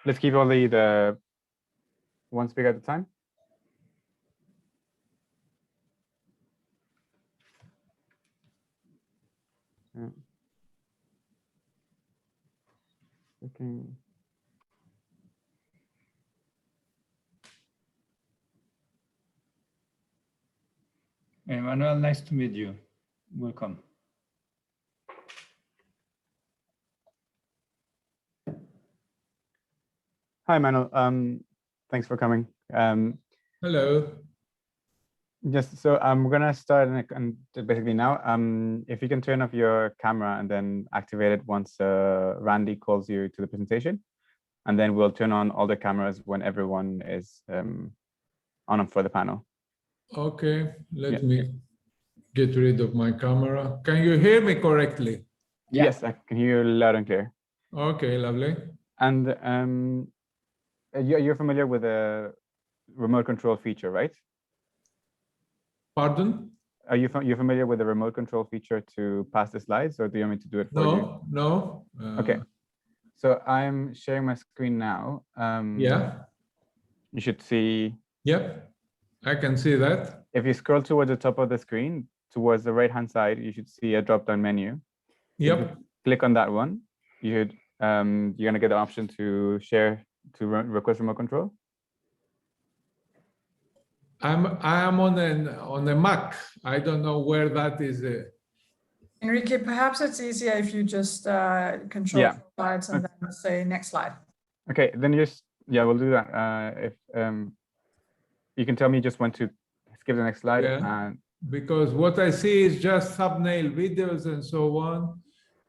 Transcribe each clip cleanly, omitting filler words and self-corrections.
let's keep only the one speaker at a time. Yeah. Okay. Emmanuel, nice to meet you. Welcome. Hi, Manuel. Thanks for coming. Hello. Yes, so we're gonna start and basically now. If you can turn off your camera and then activate it once Randy calls you to the presentation, and then we'll turn on all the cameras when everyone is on for the panel. Okay, let me get rid of my camera. Can you hear me correctly? Yeah. Yes, I can hear you loud and clear. Okay, lovely. And you're familiar with the remote control feature, right? Pardon? Are you're familiar with the remote control feature to pass the slides, or do you want me to do it for you? No. Okay. So I'm sharing my screen now. Yeah. You should see. Yep. I can see that. If you scroll towards the top of the screen, towards the right-hand side, you should see a drop-down menu. Yep. Click on that one. You should you're gonna get the option to share request remote control. I am on a Mac. I don't know where that is. Enrique, perhaps it's easier if you just control slides and then say next slide. Okay, then you just we'll do that. If you can tell me just when to skip the next slide. Yeah. Because what I see is just thumbnail videos and so on.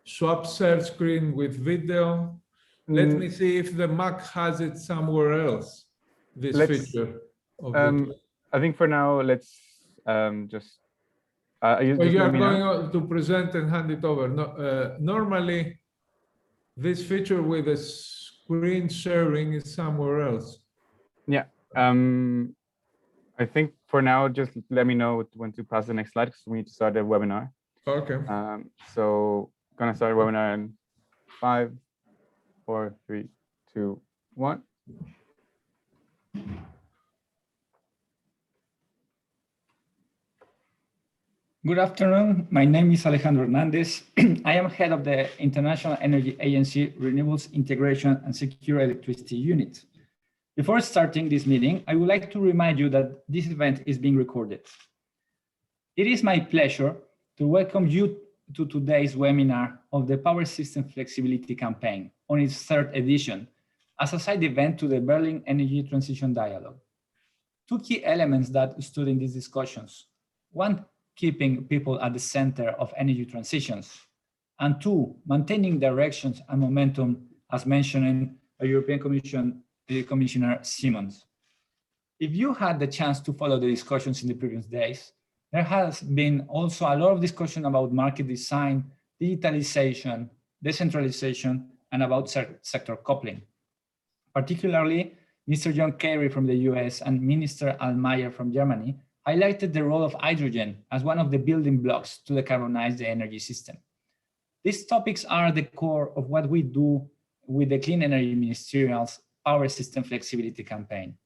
Swap share screen with video. Let me see if the Mac has it somewhere else. This feature. I think for now, let's just. You are going to present and hand it over. No, normally, this feature with the screen sharing is somewhere else. Yeah. I think for now, just let me know when to pass the next slide because we need to start the webinar. Okay. So gonna start the webinar in 5, 4, 3, 2, 1. Good afternoon. My name is Alejandro Hernandez. I am head of the International Energy Agency Renewables Integration and Secure Electricity Unit. Before starting this meeting, I would like to remind you that this event is being recorded. It is my pleasure to welcome you to today's webinar of the Power System Flexibility Campaign on its 3rd edition as a side event to the Berlin Energy Transition Dialogue. 2 key elements that stood in these discussions. 1, keeping people at the center of energy transitions. And 2, maintaining directions and momentum as mentioned by European Commission Commissioner Simons. If you had the chance to follow the discussions in the previous days, there has been also a lot of discussion about market design, digitalization, decentralization, and about sector coupling. Particularly, Mr. John Kerry from the US and Minister Altmaier from Germany highlighted the role of hydrogen as one of the building blocks to decarbonize the energy system. These topics are the core of what we do with the Clean Energy Ministerial's Power System Flexibility Campaign.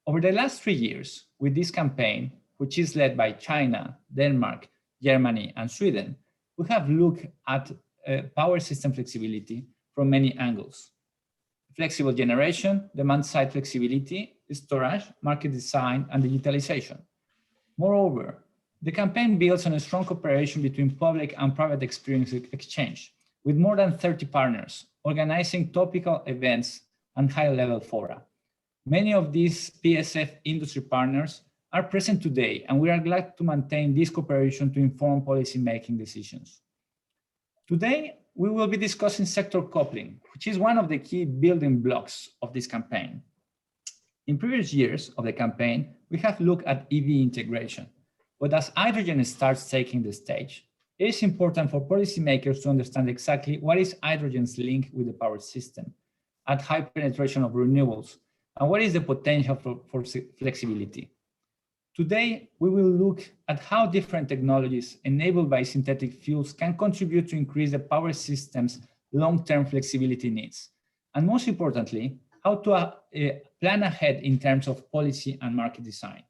Over the last 3 years, with this campaign, which is led by China, Denmark, Germany, and Sweden, we have looked at power system flexibility from many angles. Flexible generation, demand-side flexibility, storage, market design, and digitalization. Moreover, the campaign builds on a strong cooperation between public and private experience exchange, with more than 30 partners organizing topical events and high-level fora. Many of these PSF industry partners are present today, and we are glad to maintain this cooperation to inform policy-making decisions. Today, we will be discussing sector coupling, which is one of the key building blocks of this campaign. In previous years of the campaign, we have looked at EV integration, but as hydrogen starts taking the stage, it is important for policymakers to understand exactly what is hydrogen's link with the power system at high penetration of renewables, and what is the potential for flexibility. Today, we will look at how different technologies enabled by synthetic fuels can contribute to increase the power system's long-term flexibility needs. And most importantly, how to plan ahead in terms of policy and market design.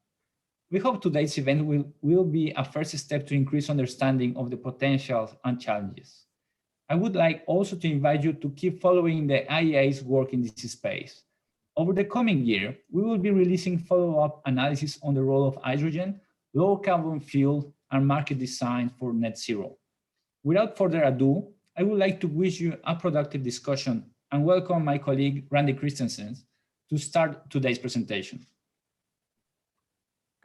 We hope today's event will be a first step to increase understanding of the potentials and challenges. I would like also to invite you to keep following the IEA's work in this space. Over the coming year, we will be releasing follow-up analysis on the role of hydrogen, low carbon fuel, and market design for net zero. Without further ado, I would like to wish you a productive discussion and welcome my colleague, Randy Christensen, to start today's presentation.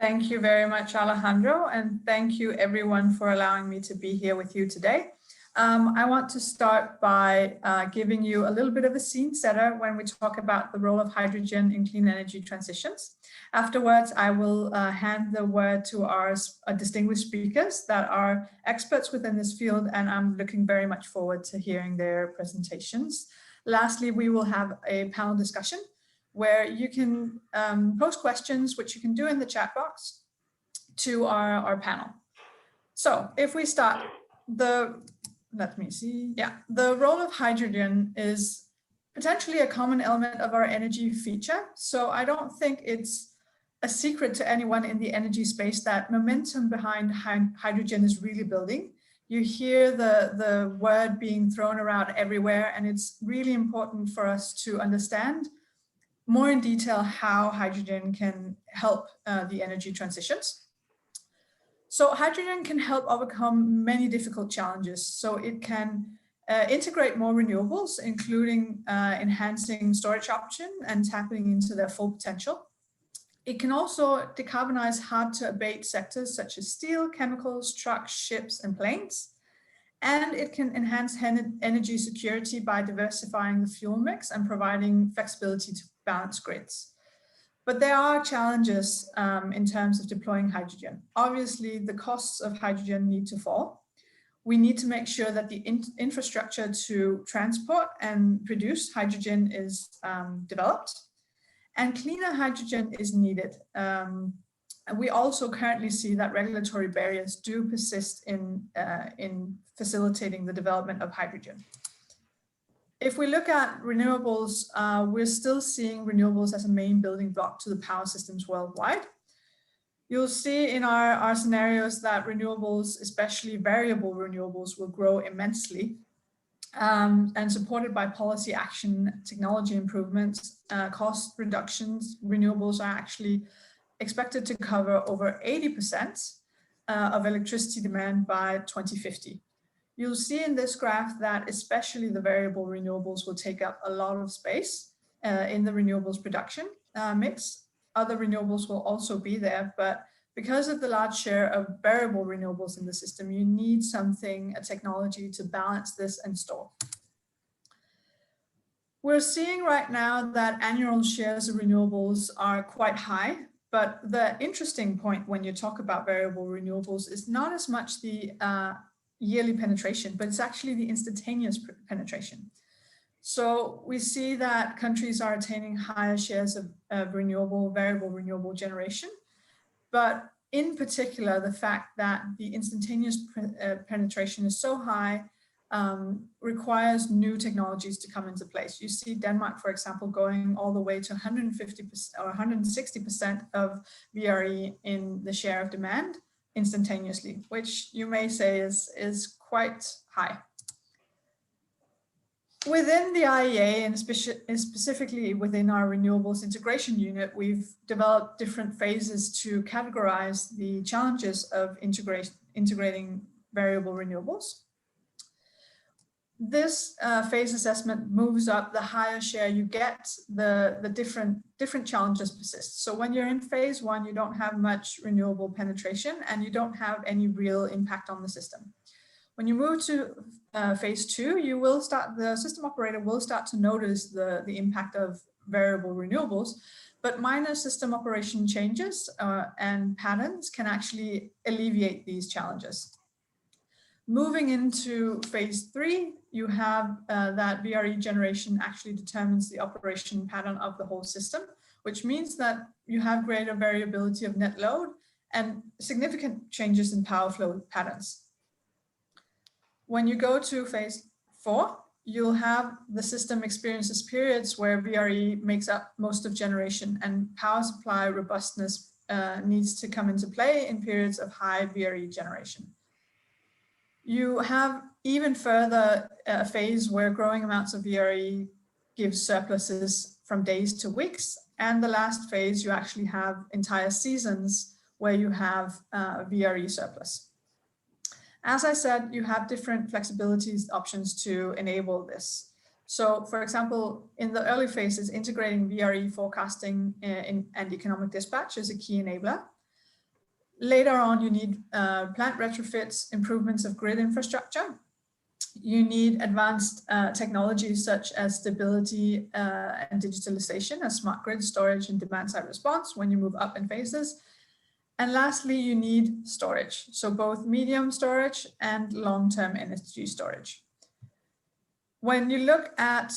Thank you very much, Alejandro, and thank you everyone for allowing me to be here with you today. I want to start by giving you a little bit of a scene setter when we talk about the role of hydrogen in clean energy transitions. Afterwards, I will hand the word to our distinguished speakers that are experts within this field, and I'm looking very much forward to hearing their presentations. Lastly, we will have a panel discussion where you can post questions, which you can do in the chat box, to our panel. So if we start, let me see. Yeah, the role of hydrogen is potentially a common element of our energy feature. So I don't think it's a secret to anyone in the energy space that momentum behind hydrogen is really building. You hear the word being thrown around everywhere, and it's really important for us to understand more in detail how hydrogen can help the energy transitions. So hydrogen can help overcome many difficult challenges. So it can integrate more renewables, including enhancing storage option and tapping into their full potential. It can also decarbonize hard to abate sectors such as steel, chemicals, trucks, ships, and planes. And it can enhance energy security by diversifying the fuel mix and providing flexibility to balance grids. But there are challenges in terms of deploying hydrogen. Obviously, the costs of hydrogen need to fall. We need to make sure that the infrastructure to transport and produce hydrogen is developed. And cleaner hydrogen is needed. And we also currently see that regulatory barriers do persist in facilitating the development of hydrogen. If we look at renewables, we're still seeing renewables as a main building block to the power systems worldwide. You'll see in our scenarios that renewables, especially variable renewables, will grow immensely. And supported by policy action, technology improvements, cost reductions, renewables are actually expected to cover over 80% of electricity demand by 2050. You'll see in this graph that especially the variable renewables will take up a lot of space in the renewables production mix. Other renewables will also be there, but because of the large share of variable renewables in the system, you need a technology to balance this and store. We're seeing right now that annual shares of renewables are quite high, but the interesting point when you talk about variable renewables is not as much the yearly penetration, but it's actually the instantaneous penetration. So we see that countries are attaining higher shares of variable renewable generation, but in particular, the fact that the instantaneous penetration is so high requires new technologies to come into place. You see Denmark, for example, going all the way to 150% or 160% of VRE in the share of demand instantaneously, which you may say is quite high. Within the IEA and specifically within our renewables integration unit, we've developed different phases to categorize the challenges of integrating variable renewables. This phase assessment moves up the higher share you get, the different challenges persist. So when you're in phase one, you don't have much renewable penetration and you don't have any real impact on the system. When you move to phase two, the system operator will start to notice the impact of variable renewables, but minor system operation changes and patterns can actually alleviate these challenges. Moving into phase three, you have that VRE generation actually determines the operation pattern of the whole system, which means that you have greater variability of net load and significant changes in power flow patterns. When you go to phase four, you'll have the system experiences periods where VRE makes up most of generation, and power supply robustness needs to come into play in periods of high VRE generation. You have even further a phase where growing amounts of VRE gives surpluses from days to weeks. And the last phase, you actually have entire seasons where you have VRE surplus. As I said, you have different flexibility options to enable this. So for example, in the early phases, integrating VRE forecasting and economic dispatch is a key enabler. Later on, you need plant retrofits, improvements of grid infrastructure. You need advanced technologies such as stability and digitalization, as smart grid storage and demand side response when you move up in phases. And lastly, you need storage. So both medium storage and long-term energy storage. When you look at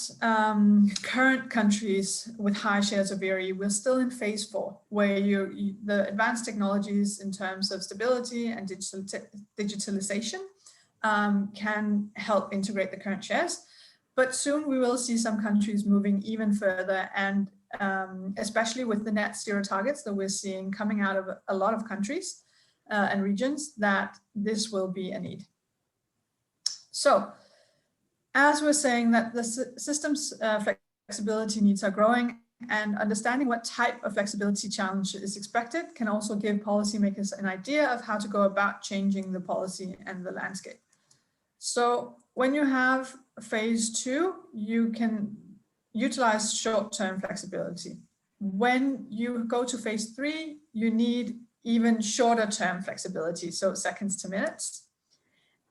current countries with high shares of VRE, we're still in phase 4, where the advanced technologies in terms of stability and digitalization can help integrate the current shares. But soon we will see some countries moving even further, and especially with the net zero targets that we're seeing coming out of a lot of countries and regions, that this will be a need. So, as we're saying that the system's flexibility needs are growing, and understanding what type of flexibility challenge is expected can also give policymakers an idea of how to go about changing the policy and the landscape. So when you have phase 2, you can utilize short-term flexibility. When you go to phase 3, you need even shorter-term flexibility, so seconds to minutes.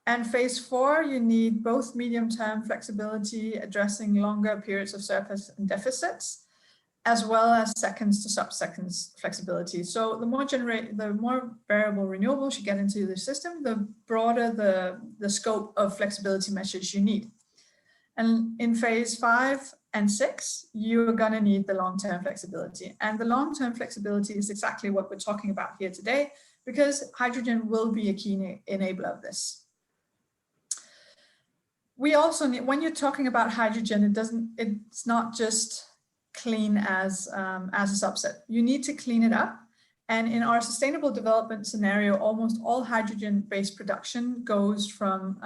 And phase 4, you need both medium-term flexibility addressing longer periods of surplus and deficits, as well as seconds to sub-seconds flexibility. So the more variable renewables you get into the system, the broader the scope of flexibility measures you need. And in phase 5 and 6, you're gonna need the long-term flexibility. And the long-term flexibility is exactly what we're talking about here today, because hydrogen will be a key enabler of this. We also need, when you're talking about hydrogen, it's not just clean as a subset. You need to clean it up. And in our sustainable development scenario, almost all hydrogen-based production comes from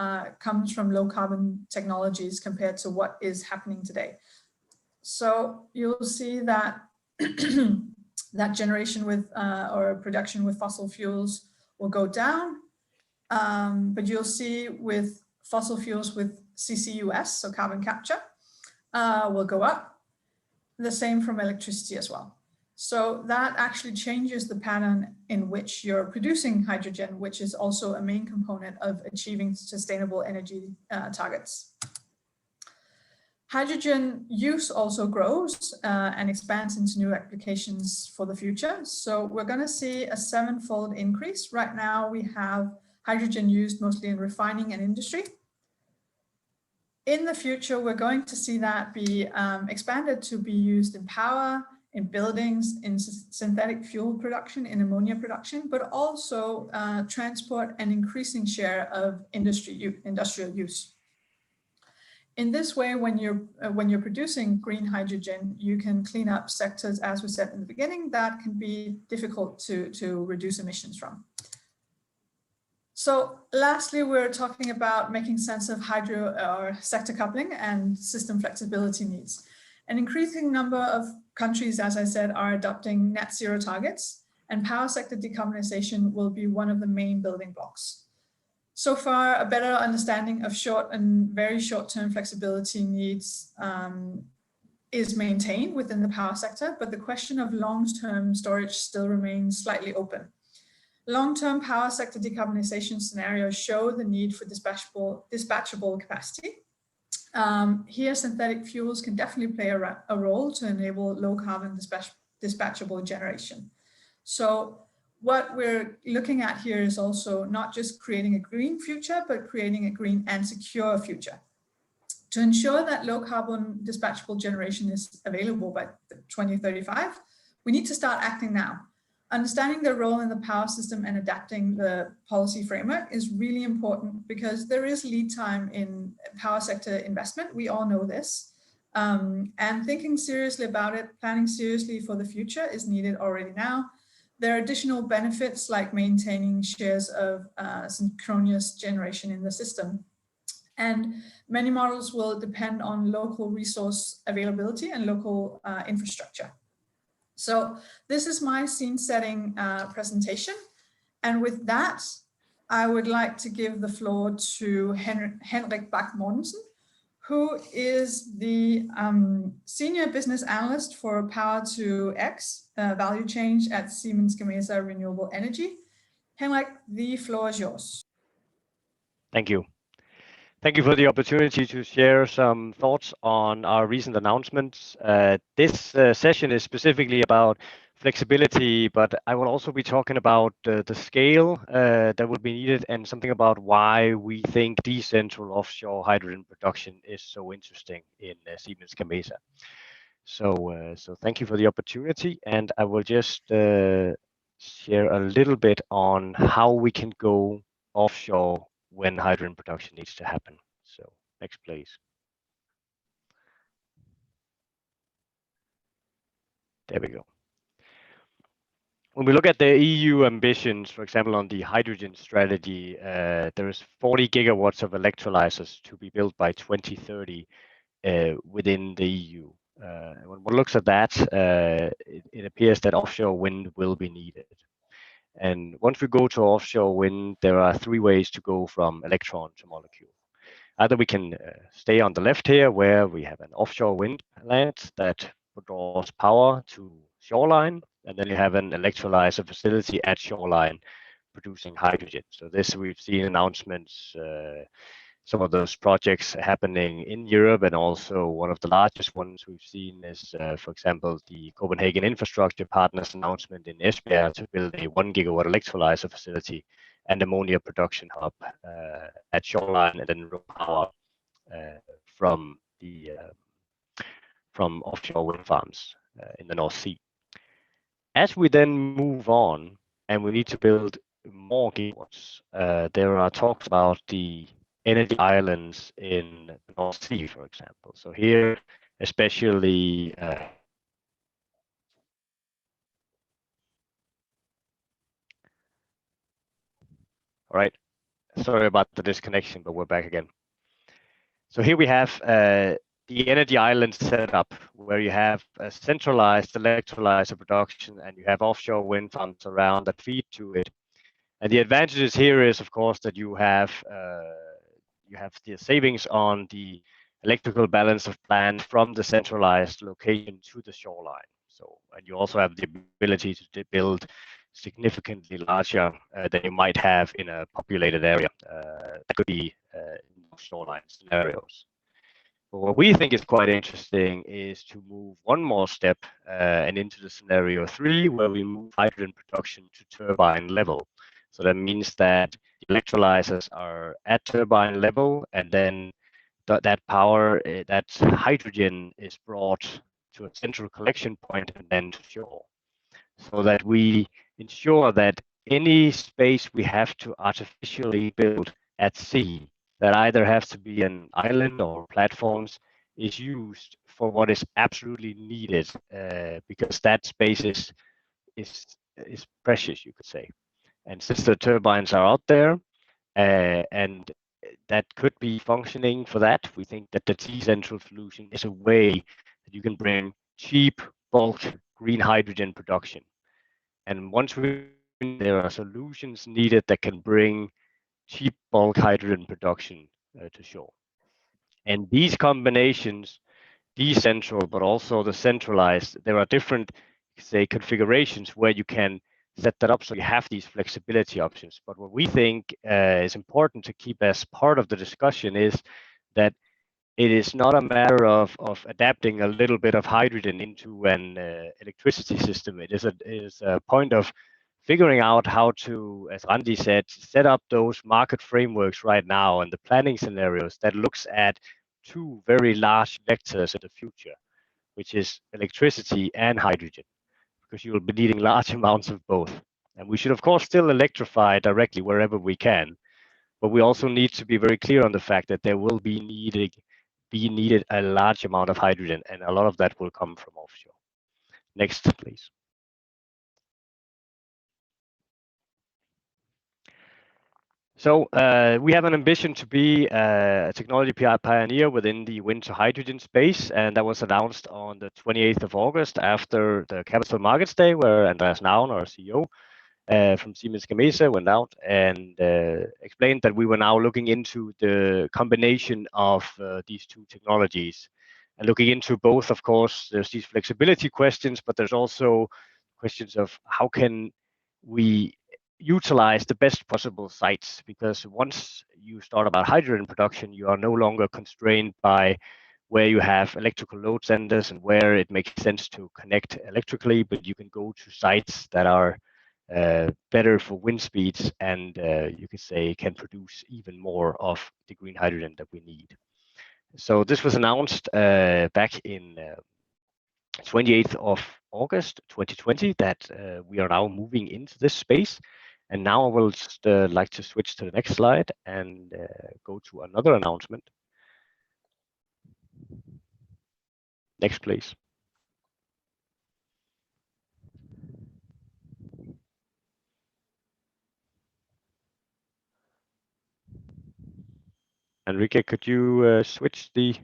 low carbon technologies compared to what is happening today. So you'll see that that generation with or production with fossil fuels will go down, but you'll see with fossil fuels with CCUS, so carbon capture, will go up. The same from electricity as well. So that actually changes the pattern in which you're producing hydrogen, which is also a main component of achieving sustainable energy targets. Hydrogen use also grows and expands into new applications for the future. So we're going to see a 7-fold increase. Right now we have hydrogen used mostly in refining and industry. In the future, we're going to see that be expanded to be used in power, in buildings, in synthetic fuel production, in ammonia production, but also transport and increasing share of industrial use. In this way, when you're producing green hydrogen, you can clean up sectors, as we said in the beginning, that can be difficult to reduce emissions from. So lastly, we're talking about making sense of hydro or sector coupling and system flexibility needs. An increasing number of countries, as I said, are adopting net zero targets, and power sector decarbonization will be one of the main building blocks. So far, a better understanding of short and very short-term flexibility needs is maintained within the power sector, but the question of long-term storage still remains slightly open. Long-term power sector decarbonization scenarios show the need for dispatchable capacity. Here, synthetic fuels can definitely play a role to enable low carbon dispatchable generation. So what we're looking at here is also not just creating a green future, but creating a green and secure future. To ensure that low carbon dispatchable generation is available by 2035, we need to start acting now. understanding their role in the power system and adapting the policy framework is really important because there is lead time in power sector investment. We all know this. And thinking seriously about it, planning seriously for the future is needed already now. There are additional benefits like maintaining shares of synchronous generation in the system. And many models will depend on local resource availability and local infrastructure. So this is my scene setting presentation. And with that, I would like to give the floor to Henrik Bach Mortensen, who is the Senior Business Analyst for Power to X value change at Siemens Gamesa Renewable Energy. Henrik, the floor is yours. Thank you. Thank you for the opportunity to share some thoughts on our recent announcements. This session is specifically about flexibility, but I will also be talking about the scale that will be needed and something about why we think decentral offshore hydrogen production is so interesting in Siemens Gamesa. So thank you for the opportunity, and I will just share a little bit on how we can go offshore when hydrogen production needs to happen. So next, please. There we go. When we look at the EU ambitions, for example, on the hydrogen strategy, there is 40 gigawatts of electrolyzers to be built by 2030 within the EU. When one looks at that, it appears that offshore wind will be needed. And once we go to offshore wind, there are three ways to go from electron to molecule. Either we can stay on the left here, where we have an offshore wind plant that draws power to shoreline, and then you have an electrolyzer facility at shoreline producing hydrogen. So this, we've seen announcements, some of those projects happening in Europe, and also one of the largest ones we've seen is, for example, the Copenhagen Infrastructure Partners announcement in Esbjerg to build a 1 gigawatt electrolyzer facility and ammonia production hub at shoreline, and then raw power from offshore wind farms in the North Sea. As we then move on and we need to build more gigawatts, there are talks about the energy islands in the North Sea, for example. So here, especially all right, sorry about the disconnection, but we're back again. So here we have the energy island set up, where you have a centralized electrolyzer production and you have offshore wind farms around that feed to it. And the advantages here is, of course, that you have the savings on the electrical balance of plant from the centralized location to the shoreline. So, and you also have the ability to build significantly larger than you might have in a populated area. That could be shoreline scenarios. But what we think is quite interesting is to move one more step and into the scenario 3, where we move hydrogen production to turbine level. So that means that electrolyzers are at turbine level, and then that power, that hydrogen is brought to a central collection point and then to shore, so that we ensure that any space we have to artificially build at sea, that either has to be an island or platforms, is used for what is absolutely needed, because that space is precious, you could say. And since the turbines are out there, and that could be functioning for that, we think that the decentral solution is a way that you can bring cheap bulk green hydrogen production. And once there are solutions needed that can bring cheap bulk hydrogen production to shore. And these combinations, decentral, but also the centralized, there are different, say, configurations where you can set that up so you have these flexibility options. But what we think is important to keep as part of the discussion is that it is not a matter of adapting a little bit of hydrogen into an electricity system. It is a point of figuring out how to, as Randy said, set up those market frameworks right now and the planning scenarios that looks at two very large vectors in the future, which is electricity and hydrogen. because you will be needing large amounts of both. And we should, of course, still electrify directly wherever we can. But we also need to be very clear on the fact that there will be needed a large amount of hydrogen, and a lot of that will come from offshore. Next, please. So we have an ambition to be a technology pioneer within the wind to hydrogen space, and that was announced on the 28th of August after the Capital Markets Day, where Andreas Nauen, our CEO from Siemens Gamesa, went out and explained that we were now looking into the combination of these two technologies, and looking into both. Of course, there's these flexibility questions, but there's also questions of how can we utilize the best possible sites, because once you start about hydrogen production, you are no longer constrained by where you have electrical load centers and where it makes sense to connect electrically, but you can go to sites that are better for wind speeds, and you could say can produce even more of the green hydrogen that we need. So this was announced back in 28th of August 2020 that we are now moving into this space. And now I will just like to switch to the next slide and go to another announcement. Next, please. Enrique, could you switch the...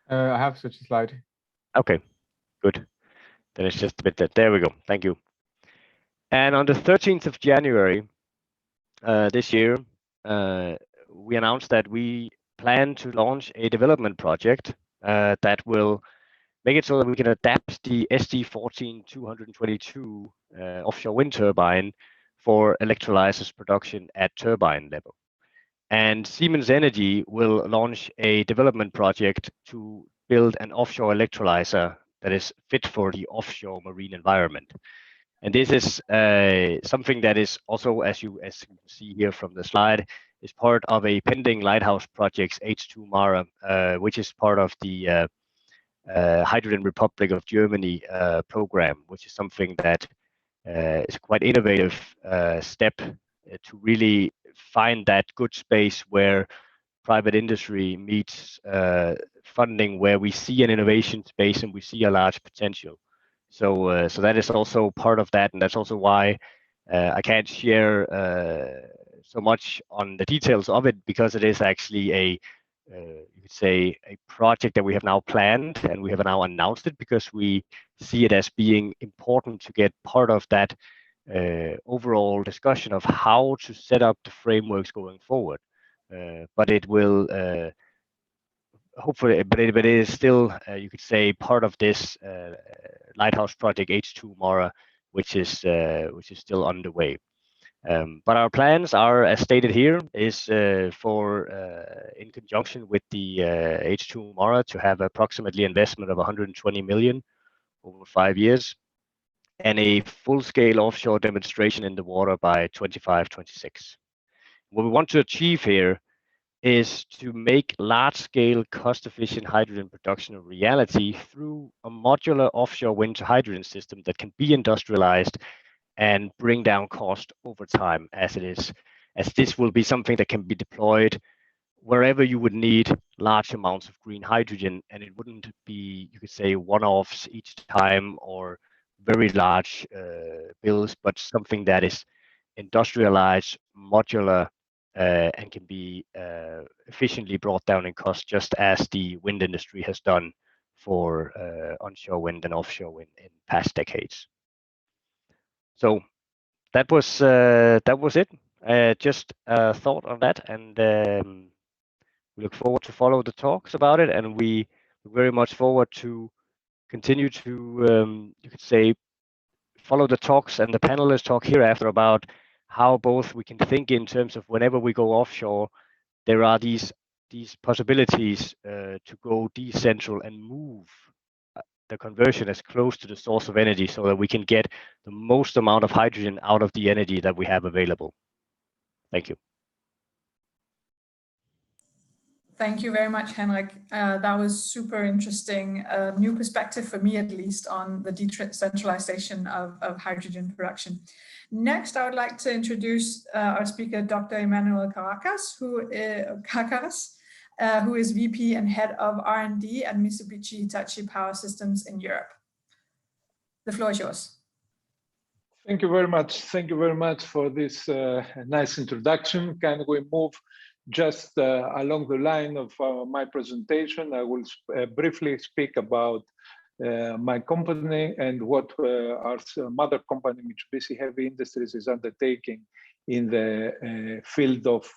I have switched the slide. Okay, good. Then it's just a bit that. There we go. Thank you. And on the 13th of January this year, we announced that we plan to launch a development project that will make it so that we can adapt the SD14-222 offshore wind turbine for electrolysis production at turbine level. And Siemens Energy will launch a development project to build an offshore electrolyzer that is fit for the offshore marine environment. And this is something that is also, as you can see here from the slide, is part of a pending Lighthouse Projects H2 Mara, which is part of the Hydrogen Republic of Germany program, which is something that is quite innovative step to really find that good space where private industry meets funding, where we see an innovation space and we see a large potential. So that is also part of that, and that's also why I can't share so much on the details of it, because it is actually a you could say a project that we have now planned, and we have now announced it because we see it as being important to get part of that overall discussion of how to set up the frameworks going forward. But it will hopefully, but it is still, you could say, part of this Lighthouse Project H2 Mara, which is still underway. But our plans are, as stated here, is for in conjunction with the H2 Mara to have approximately investment of 120 million over 5 years, and a full-scale offshore demonstration in the water by 25-26. What we want to achieve here is to make large-scale, cost-efficient hydrogen production a reality through a modular offshore wind to hydrogen system that can be industrialized and bring down cost over time, as this will be something that can be deployed wherever you would need large amounts of green hydrogen, and it wouldn't be, you could say, one-offs each time or very large bills, but something that is industrialized, modular, and can be efficiently brought down in cost, just as the wind industry has done for onshore wind and offshore wind in past decades. So that was it. Just a thought on that, and we look forward to follow the talks about it, and we look very much forward to continue to you could say follow the talks and the panelists talk hereafter about how both we can think in terms of whenever we go offshore, there are these possibilities to go decentral and move the conversion as close to the source of energy so that we can get the most amount of hydrogen out of the energy that we have available. Thank you. Thank you very much, Henrik. That was super interesting, a new perspective for me at least on the decentralization of hydrogen production. Next, I would like to introduce our speaker, Dr. Emmanuel Caracas, who is VP and Head of R&D at Mitsubishi Hitachi Power Systems in Europe. The floor is yours. Thank you very much. Thank you very much for this nice introduction. Can we move just along the line of my presentation? I will briefly speak about my company and what our mother company, Mitsubishi Heavy Industries, is undertaking in the field of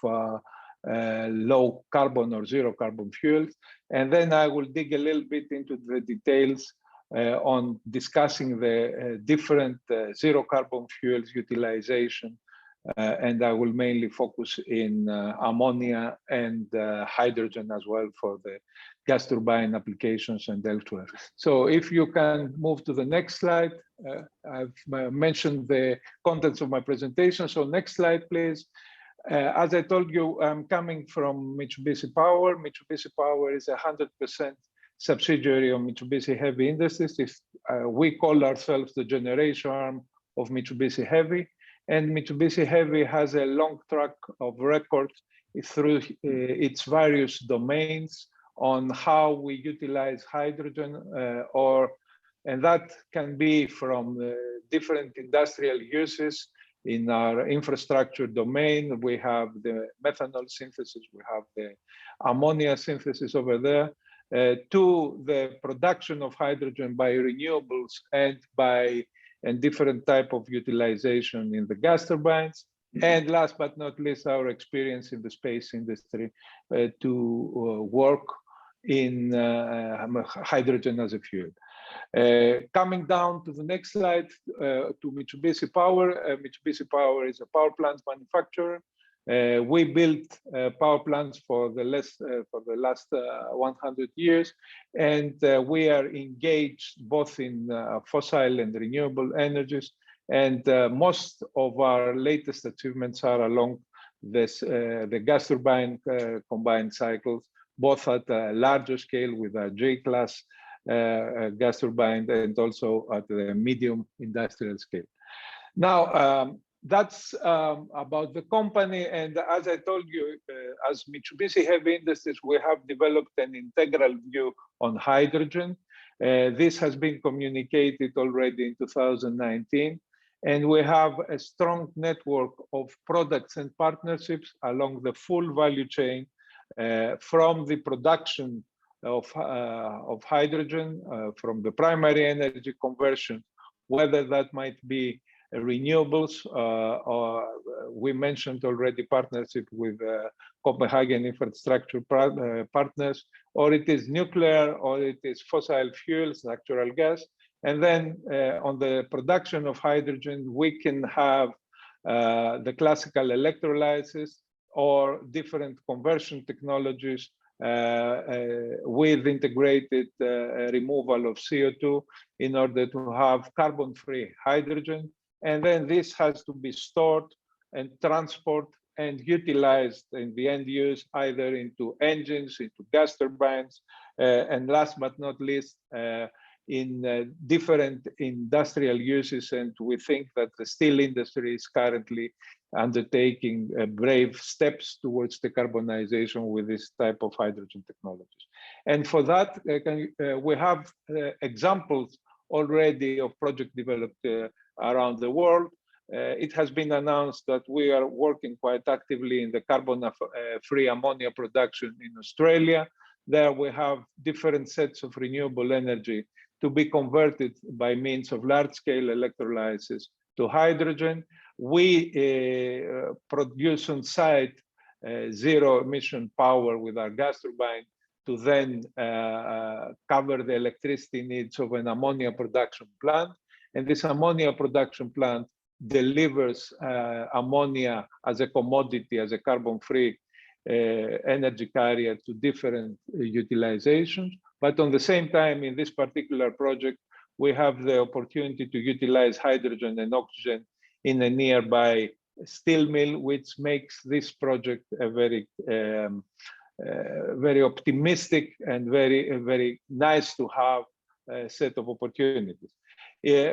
low carbon or zero carbon fuels. And then I will dig a little bit into the details on discussing the different zero carbon fuels utilization. And I will mainly focus in ammonia and hydrogen as well for the gas turbine applications and elsewhere. So if you can move to the next slide. I've mentioned the contents of my presentation. So next slide, please. As I told you, I'm coming from Mitsubishi Power. Mitsubishi Power is 100% subsidiary of Mitsubishi Heavy Industries. We call ourselves the generation arm of Mitsubishi Heavy. And Mitsubishi Heavy has a long track of record through its various domains on how we utilize hydrogen, and that can be from different industrial uses. In our infrastructure domain, we have the methanol synthesis, we have the ammonia synthesis over there, to the production of hydrogen by renewables and different type of utilization in the gas turbines. And last but not least, our experience in the space industry to work in hydrogen as a fuel. Coming down to the next slide, to Mitsubishi Power. Mitsubishi Power is a power plant manufacturer. We built power plants for the last 100 years, and we are engaged both in fossil and renewable energies. And most of our latest achievements are along this the gas turbine combined cycles, both at a larger scale with a J-class gas turbine and also at the medium industrial scale. Now, that's about the company. And as I told you, as Mitsubishi Heavy Industries, we have developed an integral view on hydrogen. This has been communicated already in 2019. And we have a strong network of products and partnerships along the full value chain, from the production of hydrogen, from the primary energy conversion, whether that might be renewables, or we mentioned already partnership with Copenhagen Infrastructure Partners, or it is nuclear, or it is fossil fuels, natural gas. And then on the production of hydrogen, we can have the classical electrolysis or different conversion technologies with integrated removal of CO2 in order to have carbon-free hydrogen. And then this has to be stored and transported and utilized in the end use, either into engines, into gas turbines, and last but not least, in different industrial uses. And we think that the steel industry is currently undertaking brave steps towards decarbonization with this type of hydrogen technologies. And for that, we have examples already of projects developed around the world. It has been announced that we are working quite actively in the carbon-free ammonia production in Australia. There we have different sets of renewable energy to be converted by means of large-scale electrolysis to hydrogen. We produce on site zero-emission power with our gas turbine to then cover the electricity needs of an ammonia production plant. And this ammonia production plant delivers ammonia as a commodity, as a carbon-free energy carrier to different utilizations. But on the same time, in this particular project, we have the opportunity to utilize hydrogen and oxygen in a nearby steel mill, which makes this project a very very optimistic and very nice to have a set of opportunities.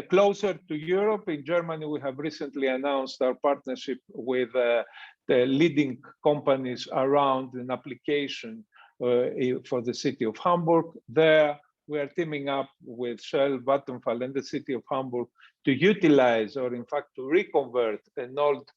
Closer to Europe, in Germany, we have recently announced our partnership with the leading companies around an application for the city of Hamburg. There, we are teaming up with Shell, Vattenfall, and the city of Hamburg to utilize, or in fact, to reconvert an old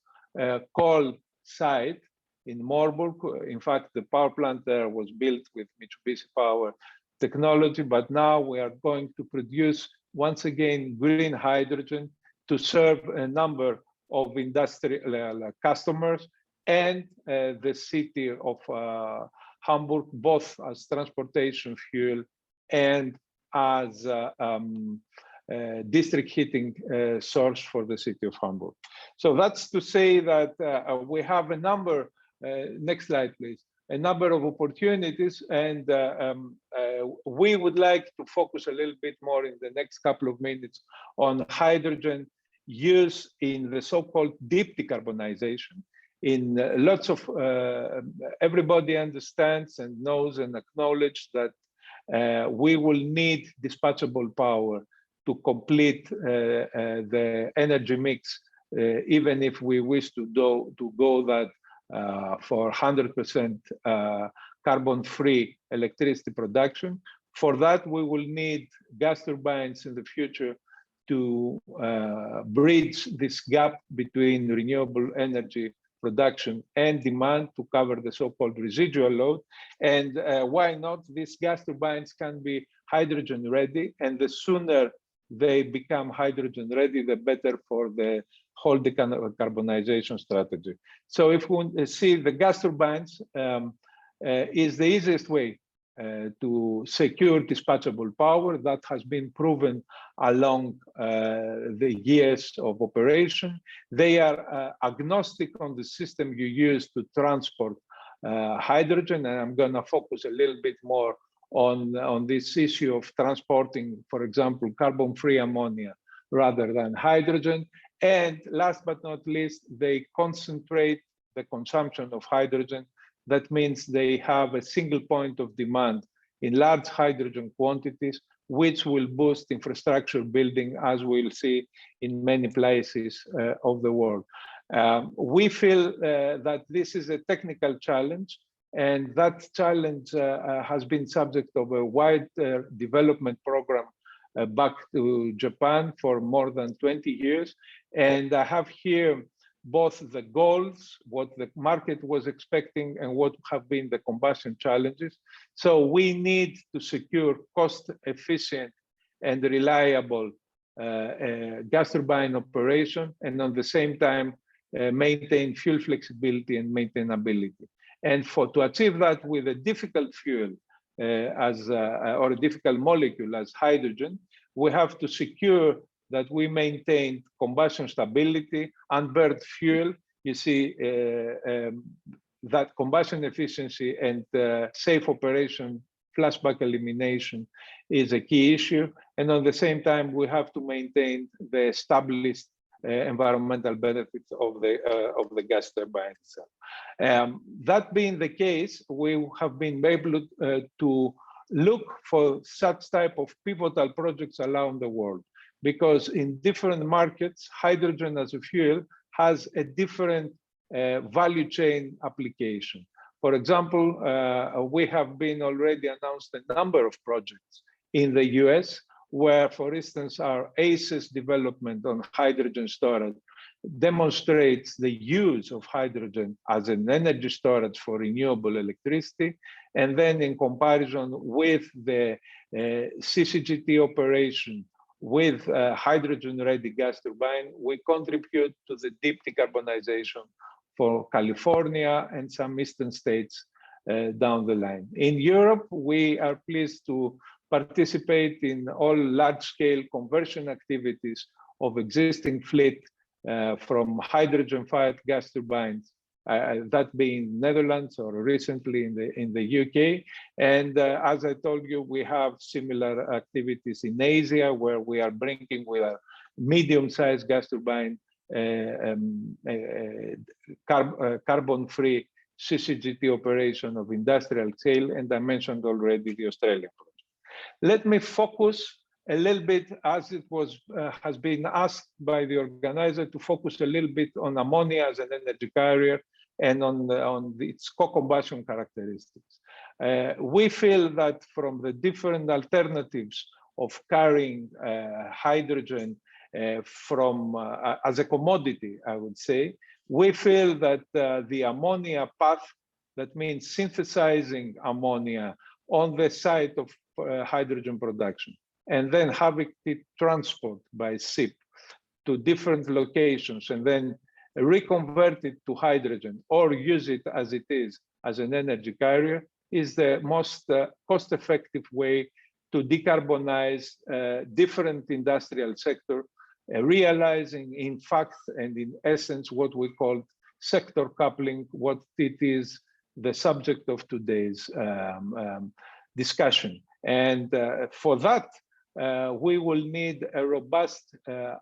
coal site in Moorburg. In fact, the power plant there was built with Mitsubishi Power technology, but now we are going to produce, once again, green hydrogen to serve a number of industrial customers and the city of Hamburg, both as transportation fuel and as district heating source for the city of Hamburg. So that's to say that we have a number, next slide please, a number of opportunities, and we would like to focus a little bit more in the next couple of minutes on hydrogen use in the so-called deep decarbonization. In lots of, everybody understands and knows and acknowledges that we will need dispatchable power to complete the energy mix, even if we wish to go that for 100% carbon-free electricity production. For that, we will need gas turbines in the future to bridge this gap between renewable energy production and demand to cover the so-called residual load. And why not? These gas turbines can be hydrogen ready, and the sooner they become hydrogen ready, the better for the whole decarbonization strategy. So if we see the gas turbines is the easiest way to secure dispatchable power. That has been proven along the years of operation. They are agnostic on the system you use to transport hydrogen, and I'm going to focus a little bit more on this issue of transporting, for example, carbon-free ammonia rather than hydrogen. And last but not least, they concentrate the consumption of hydrogen. That means they have a single point of demand in large hydrogen quantities, which will boost infrastructure building, as we'll see in many places of the world. We feel that this is a technical challenge, and that challenge has been subject of a wide development program back to Japan for more than 20 years. And I have here both the goals, what the market was expecting, and what have been the combustion challenges. So we need to secure cost-efficient and reliable gas turbine operation, and at the same time maintain fuel flexibility and maintainability. And to achieve that with a difficult fuel or a difficult molecule as hydrogen, we have to secure that we maintain combustion stability, unburned fuel. You see that combustion efficiency and safe operation, flashback elimination is a key issue. And at the same time, we have to maintain the established environmental benefits of the gas turbine itself. That being the case, we have been able to look for such type of pivotal projects around the world, because in different markets, hydrogen as a fuel has a different value chain application. For example, we have been already announced a number of projects in the US, where, for instance, our ACES development on hydrogen storage demonstrates the use of hydrogen as an energy storage for renewable electricity. And then in comparison with the CCGT operation with hydrogen-ready gas turbine, we contribute to the deep decarbonization for California and some eastern states down the line. In Europe, we are pleased to participate in all large-scale conversion activities of existing fleet from hydrogen-fired gas turbines, that being Netherlands or recently in the UK. And as I told you, we have similar activities in Asia, where we are bringing with a medium-sized gas turbine carbon-free CCGT operation of industrial scale, and I mentioned already the Australian project. Let me focus a little bit, as it was has been asked by the organizer, to focus a little bit on ammonia as an energy carrier and on its co-combustion characteristics. We feel that from the different alternatives of carrying hydrogen from as a commodity, I would say, we feel that the ammonia path, that means synthesizing ammonia on the site of hydrogen production, and then having it transport by ship to different locations and then reconvert it to hydrogen or use it as it is as an energy carrier, is the most cost-effective way to decarbonize different industrial sector, realizing in fact and in essence what we call sector coupling, what it is the subject of today's discussion. And for that, we will need a robust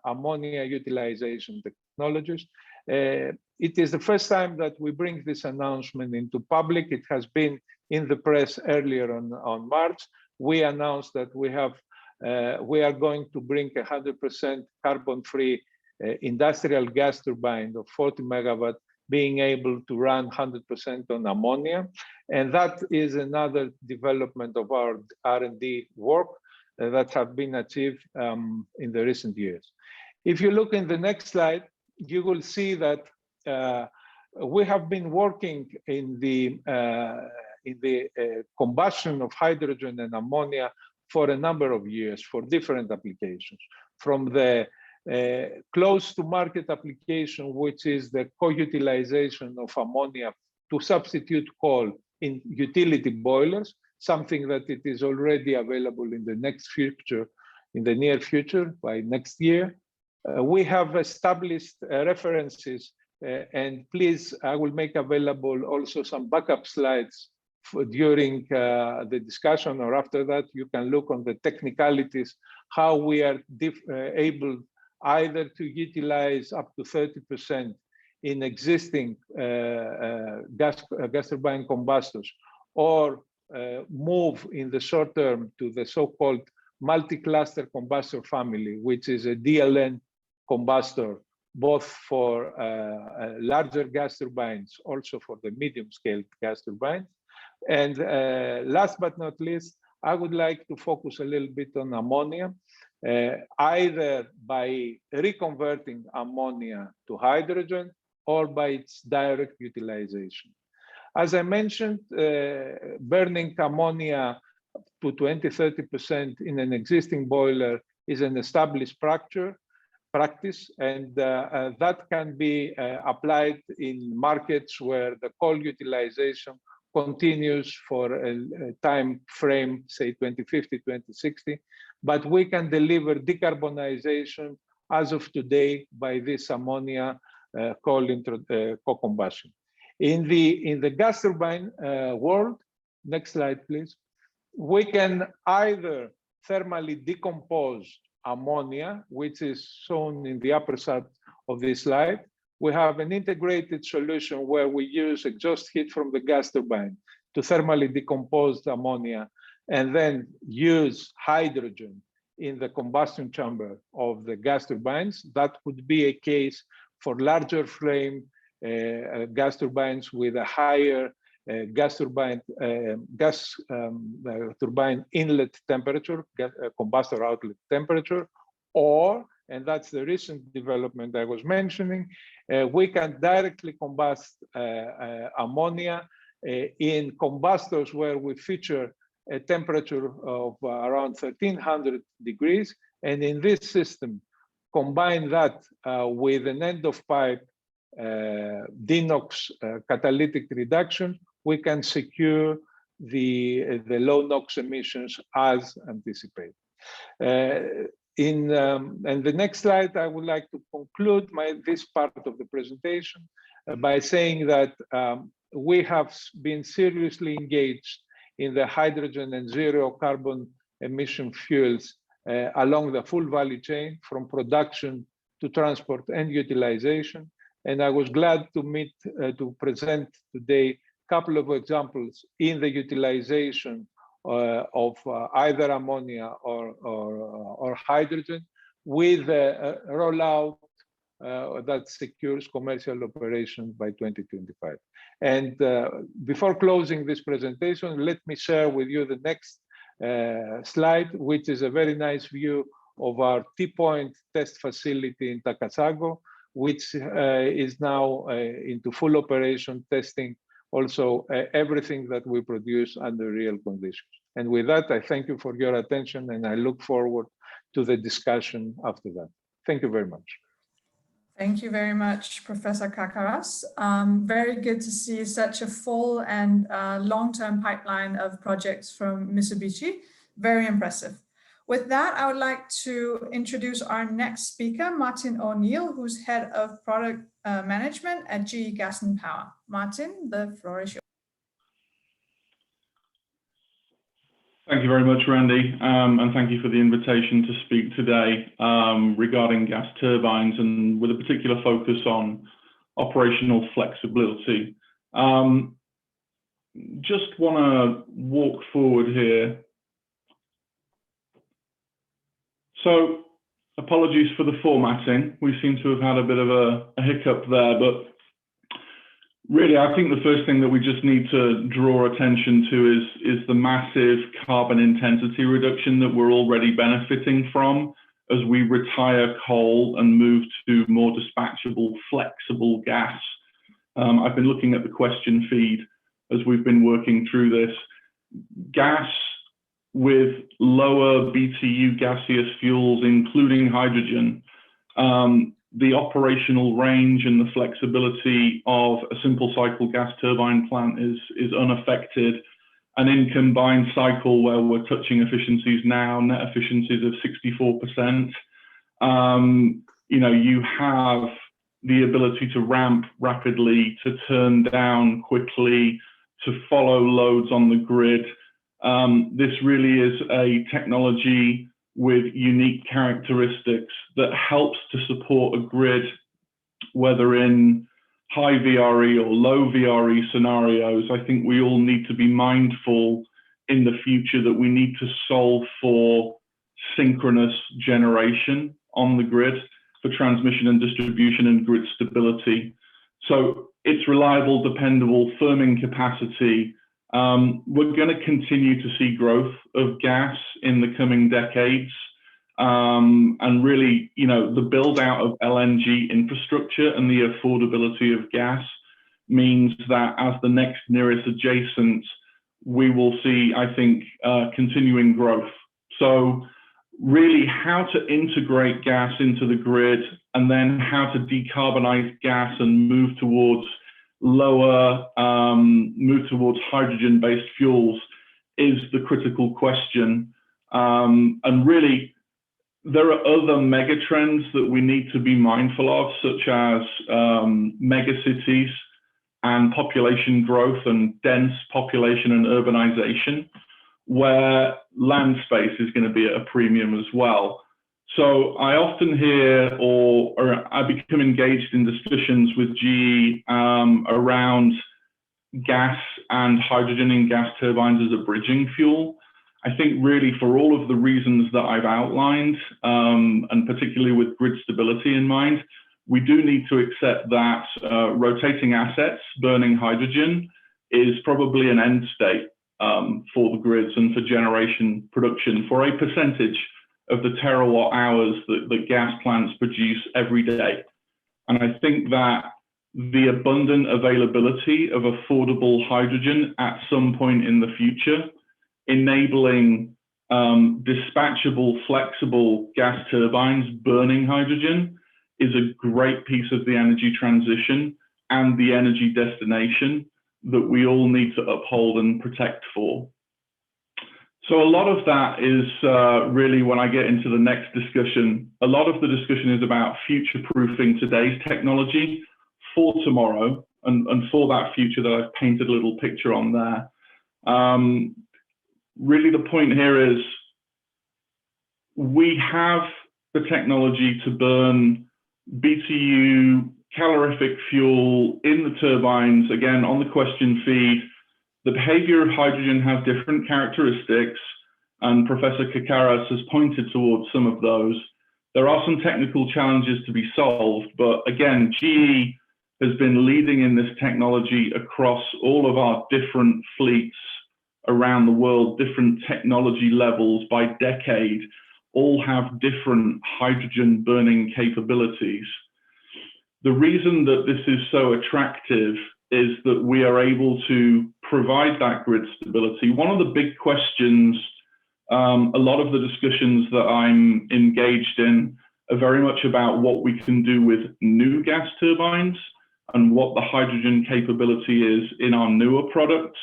ammonia utilization technologies. It is the first time that we bring this announcement into public. It has been in the press earlier on March. We announced that we are going to bring 100% carbon-free industrial gas turbine of 40 megawatt, being able to run 100% on ammonia. And that is another development of our R&D work that have been achieved in the recent years. If you look in the next slide, you will see that we have been working in the combustion of hydrogen and ammonia for a number of years for different applications, from the close to market application, which is the co-utilization of ammonia to substitute coal in utility boilers, something that it is already available in the near future, by next year. We have established references, and please, I will make available also some backup slides during the discussion, or after that, you can look on the technicalities, how we are able either to utilize up to 30% in existing gas turbine combustors, or move in the short term to the so-called multi-cluster combustor family, which is a DLN combustor, both for larger gas turbines, also for the medium-scale gas turbines. And last but not least, I would like to focus a little bit on ammonia, either by reconverting ammonia to hydrogen or by its direct utilization. As I mentioned, burning ammonia to 20–30% in an existing boiler is an established practice, and that can be applied in markets where the coal utilization continues for a time frame, say 2050, 2060, but we can deliver decarbonization as of today by this ammonia co-combustion. In the gas turbine world, next slide, please, we can either thermally decompose ammonia, which is shown in the upper side of this slide. We have an integrated solution where we use exhaust heat from the gas turbine to thermally decompose the ammonia and then use hydrogen in the combustion chamber of the gas turbines. That would be a case for larger frame gas turbines with a higher turbine inlet temperature, combustor outlet temperature, or, and that's the recent development I was mentioning, we can directly combust ammonia in combustors where we feature a temperature of around 1300 degrees. And in this system, combine that with an end of pipe DeNOx catalytic reduction, we can secure the low NOx emissions as anticipated. And the next slide, I would like to conclude this part of the presentation by saying that we have been seriously engaged in the hydrogen and zero carbon emission fuels along the full value chain, from production to transport and utilization. And I was glad to present today couple of examples in the utilization of either ammonia or hydrogen with a rollout that secures commercial operations by 2025. And before closing this presentation, let me share with you the next slide, which is a very nice view of our T-Point test facility in Takasago, which is now into full operation, testing also everything that we produce under real conditions. And with that, I thank you for your attention, and I look forward to the discussion after that. Thank you very much. Thank you very much, Professor Kakaras. Very good to see such a full and long-term pipeline of projects from Mitsubishi. Very impressive. With that, I would like to introduce our next speaker, Martin O'Neill, who's Head of Product Management at GE Gas and Power. Martin, the floor is yours. Thank you very much, Randy, and thank you for the invitation to speak today regarding gas turbines and with a particular focus on operational flexibility. Just want to walk forward here. So apologies for the formatting. We seem to have had a bit of a hiccup there, but really, I think the first thing that we just need to draw attention to is the massive carbon intensity reduction that we're already benefiting from as we retire coal and move to more dispatchable, flexible gas. I've been looking at the question feed as we've been working through this. Gas with lower BTU gaseous fuels, including hydrogen, the operational range and the flexibility of a simple cycle gas turbine plant is unaffected. And in combined cycle, where we're touching efficiencies now, net efficiencies of 64%, you have the ability to ramp rapidly, to turn down quickly, to follow loads on the grid. This really is a technology with unique characteristics that helps to support a grid, whether in high VRE or low VRE scenarios. I think we all need to be mindful in the future that we need to solve for synchronous generation on the grid for transmission and distribution and grid stability. So it's reliable, dependable, firming capacity. We're going to continue to see growth of gas in the coming decades. And really, the build out of LNG infrastructure and the affordability of gas means that as the next nearest adjacent, we will see, I think, continuing growth. So really how to integrate gas into the grid and then how to decarbonize gas and move towards hydrogen-based fuels is the critical question. And really, there are other mega trends that we need to be mindful of, such as megacities and population growth and dense population and urbanization, where land space is going to be at a premium as well. So I often hear, or I become engaged in discussions with GE around gas and hydrogen in gas turbines as a bridging fuel. I think really for all of the reasons that I've outlined, and particularly with grid stability in mind, we do need to accept that rotating assets, burning hydrogen, is probably an end state for the grids and for generation production for a percentage of the terawatt hours that gas plants produce every day. And I think that the abundant availability of affordable hydrogen at some point in the future, enabling dispatchable, flexible gas turbines burning hydrogen, is a great piece of the energy transition and the energy destination that we all need to uphold and protect for. So a lot of that is really, when I get into the next discussion, a lot of the discussion is about future-proofing today's technology for tomorrow and for that future that I've painted a little picture on there. Really the point here is we have the technology to burn BTU calorific fuel in the turbines, again, on the question feed, the behavior of hydrogen has different characteristics, and Professor Kakaras has pointed towards some of those. There are some technical challenges to be solved, but again, GE has been leading in this technology across all of our different fleets around the world, different technology levels by decade, all have different hydrogen burning capabilities. The reason that this is so attractive is that we are able to provide that grid stability. One of the big questions, a lot of the discussions that I'm engaged in are very much about what we can do with new gas turbines and what the hydrogen capability is in our newer products,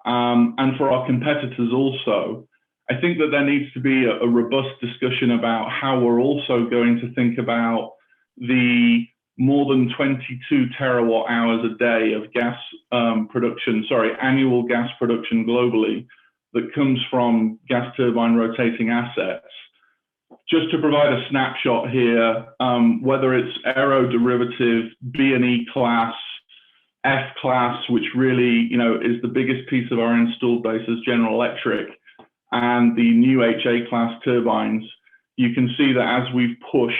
and for our competitors also. I think that there needs to be a robust discussion about how we're also going to think about the more than 22 terawatt hours a day of gas production, annual gas production globally that comes from gas turbine rotating assets. Just to provide a snapshot here, whether it's aeroderivative, B&E class, F class, which really is the biggest piece of our installed base as General Electric, and the new HA class turbines, you can see that as we've pushed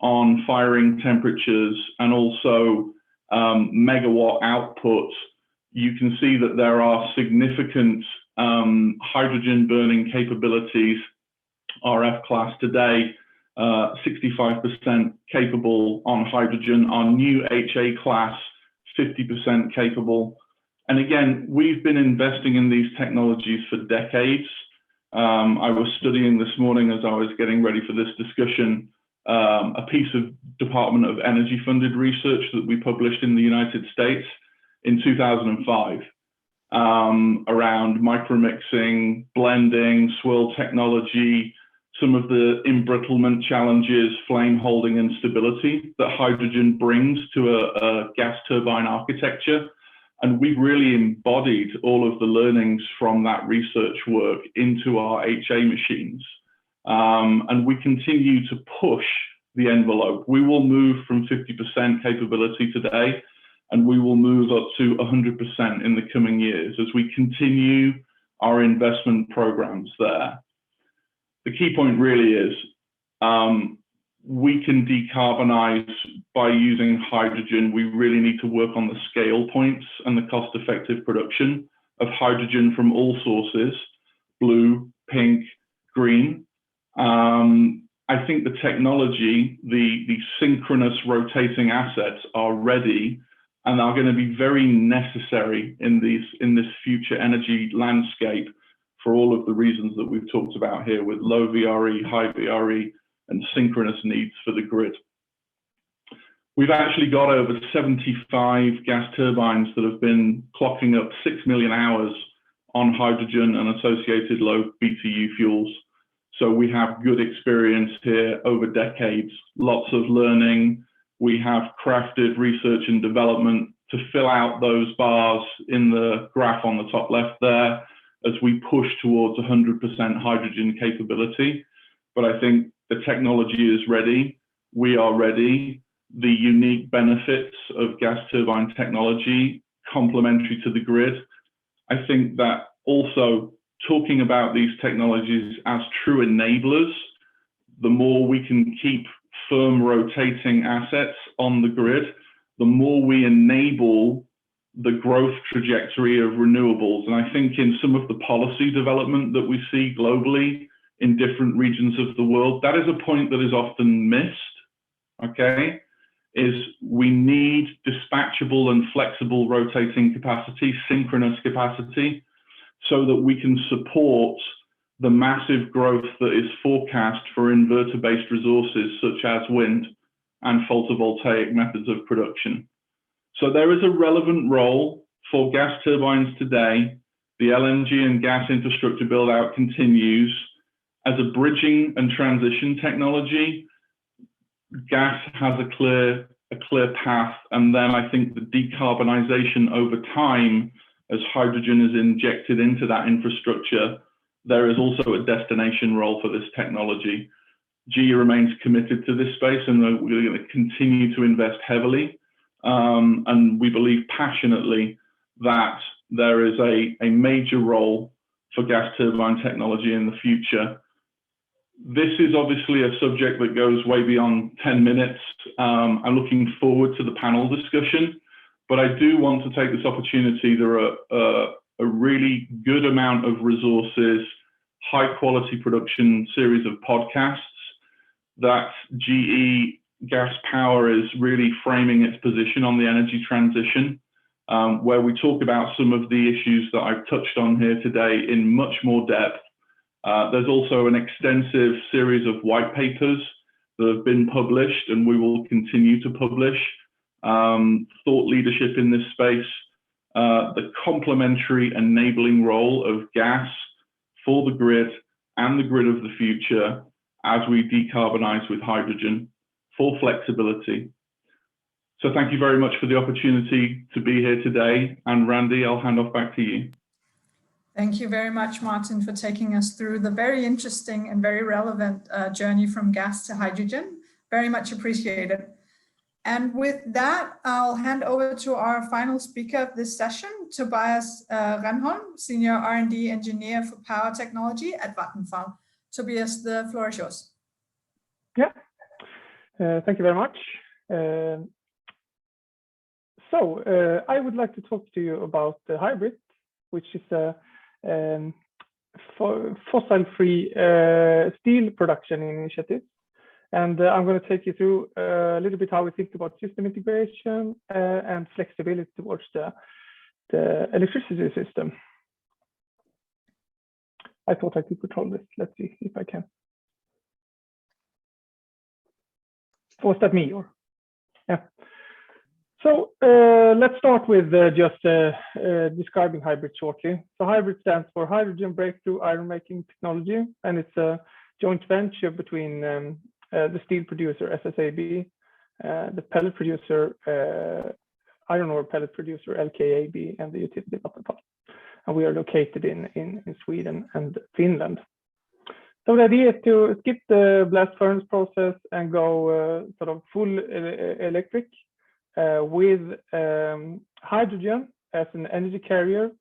on firing temperatures and also megawatt output, you can see that there are significant hydrogen burning capabilities. Our F class today, 65% capable on hydrogen. Our new HA class, 50% capable. And again, we've been investing in these technologies for decades. I was studying this morning as I was getting ready for this discussion, a piece of Department of Energy funded research that we published in the United States in 2005 around micromixing, blending, swirl technology, some of the embrittlement challenges, flame holding and stability that hydrogen brings to a gas turbine architecture. And we've really embodied all of the learnings from that research work into our HA machines. And we continue to push the envelope. We will move from 50% capability today, and we will move up to 100% in the coming years as we continue our investment programs there. The key point really is we can decarbonize by using hydrogen. We really need to work on the scale points and the cost-effective production of hydrogen from all sources, blue, pink, green. I think the technology, the synchronous rotating assets are ready and are going to be very necessary in this future energy landscape for all of the reasons that we've talked about here with low VRE, high VRE, and synchronous needs for the grid. We've actually got over 75 gas turbines that have been clocking up 6 million hours on hydrogen and associated low BTU fuels. So we have good experience here over decades, lots of learning. We have crafted research and development to fill out those bars in the graph on the top left there as we push towards 100% hydrogen capability. But I think the technology is ready. We are ready. The unique benefits of gas turbine technology complementary to the grid. I think that also talking about these technologies as true enablers, the more we can keep firm rotating assets on the grid, the more we enable the growth trajectory of renewables. And I think in some of the policy development that we see globally in different regions of the world, that is a point that is often missed, okay? Is we need dispatchable and flexible rotating capacity, synchronous capacity, so that we can support the massive growth that is forecast for inverter-based resources such as wind and photovoltaic methods of production. So there is a relevant role for gas turbines today. The LNG and gas infrastructure build out continues as a bridging and transition technology. Gas has a clear path, and then I think the decarbonization over time as hydrogen is injected into that infrastructure, there is also a destination role for this technology. GE remains committed to this space, and we're going to continue to invest heavily and we believe passionately that there is a major role for gas turbine technology in the future. This is obviously a subject that goes way beyond 10 minutes. I'm looking forward to the panel discussion, but I do want to take this opportunity. There are a really good amount of resources, high quality production series of podcasts that GE Gas Power is really framing its position on the energy transition, where we talk about some of the issues that I've touched on here today in much more depth. There's also an extensive series of white papers that have been published, and we will continue to publish thought leadership in this space, the complementary enabling role of gas for the grid and the grid of the future as we decarbonize with hydrogen, for flexibility. So thank you very much for the opportunity to be here today. And Randy, I'll hand off back to you. Thank you very much, Martin, for taking us through the very interesting and very relevant journey from gas to hydrogen. Very much appreciated. And with that, I'll hand over to our final speaker of this session, Tobias Rennholm, Senior R&D Engineer for Power Technology at Vattenfall. Tobias, the floor is yours. Yeah, thank you very much. I would like to talk to you about the HYBRIT, which is a fossil-free steel production initiative. And I'm going to take you through a little bit how we think about system integration and flexibility towards the electricity system. I thought I could control this. Let's see if I can. Was that me or? Yeah. So let's start with just describing HYBRIT shortly. So HYBRIT stands for Hydrogen Breakthrough Iron Making Technology, and it's a joint venture between the steel producer SSAB, the pellet producer, iron ore pellet producer LKAB, and the utility Vattenfall. And we are located in Sweden and Finland. So the idea is to skip the blast furnace process and go sort of full electric with hydrogen as an energy carrier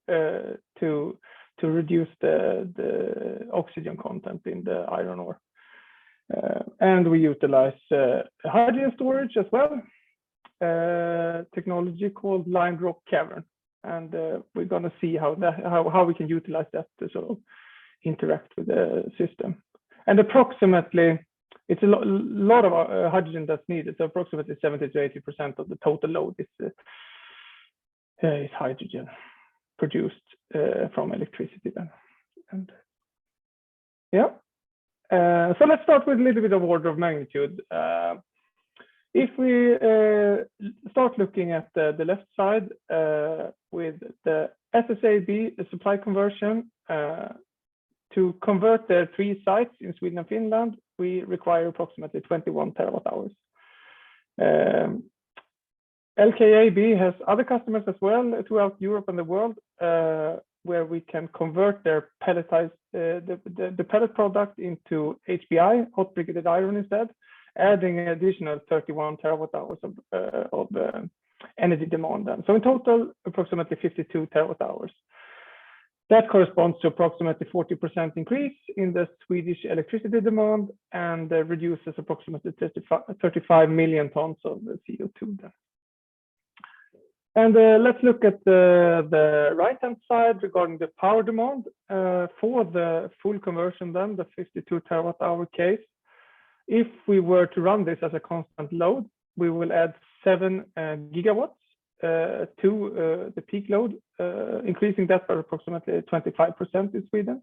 to reduce the oxygen content in the iron ore. And we utilize hydrogen storage as well, technology called line drop cavern. And we're going to see how we can utilize that to sort of interact with the system. And approximately, it's a lot of hydrogen that's needed. So approximately 70 to 80% of the total load is hydrogen produced from electricity then. And yeah. So let's start with a little bit of order of magnitude. If we start looking at the left side with the SSAB, the supply conversion, to convert their 3 sites in Sweden and Finland, we require approximately 21 terawatt hours. LKAB has other customers as well throughout Europe and the world, where we can convert their pelletized the pellet product into HBI, hot briquetted iron instead, adding an additional 31 terawatt hours of energy demand. Then. So in total, approximately 52 terawatt hours. That corresponds to approximately 40% increase in the Swedish electricity demand and reduces approximately 35 million tons of the CO2. Then. And let's look at the right-hand side regarding the power demand for the full conversion then, the 52 terawatt hour case. If we were to run this as a constant load, we will add 7 gigawatts to the peak load, increasing that by approximately 25% in Sweden.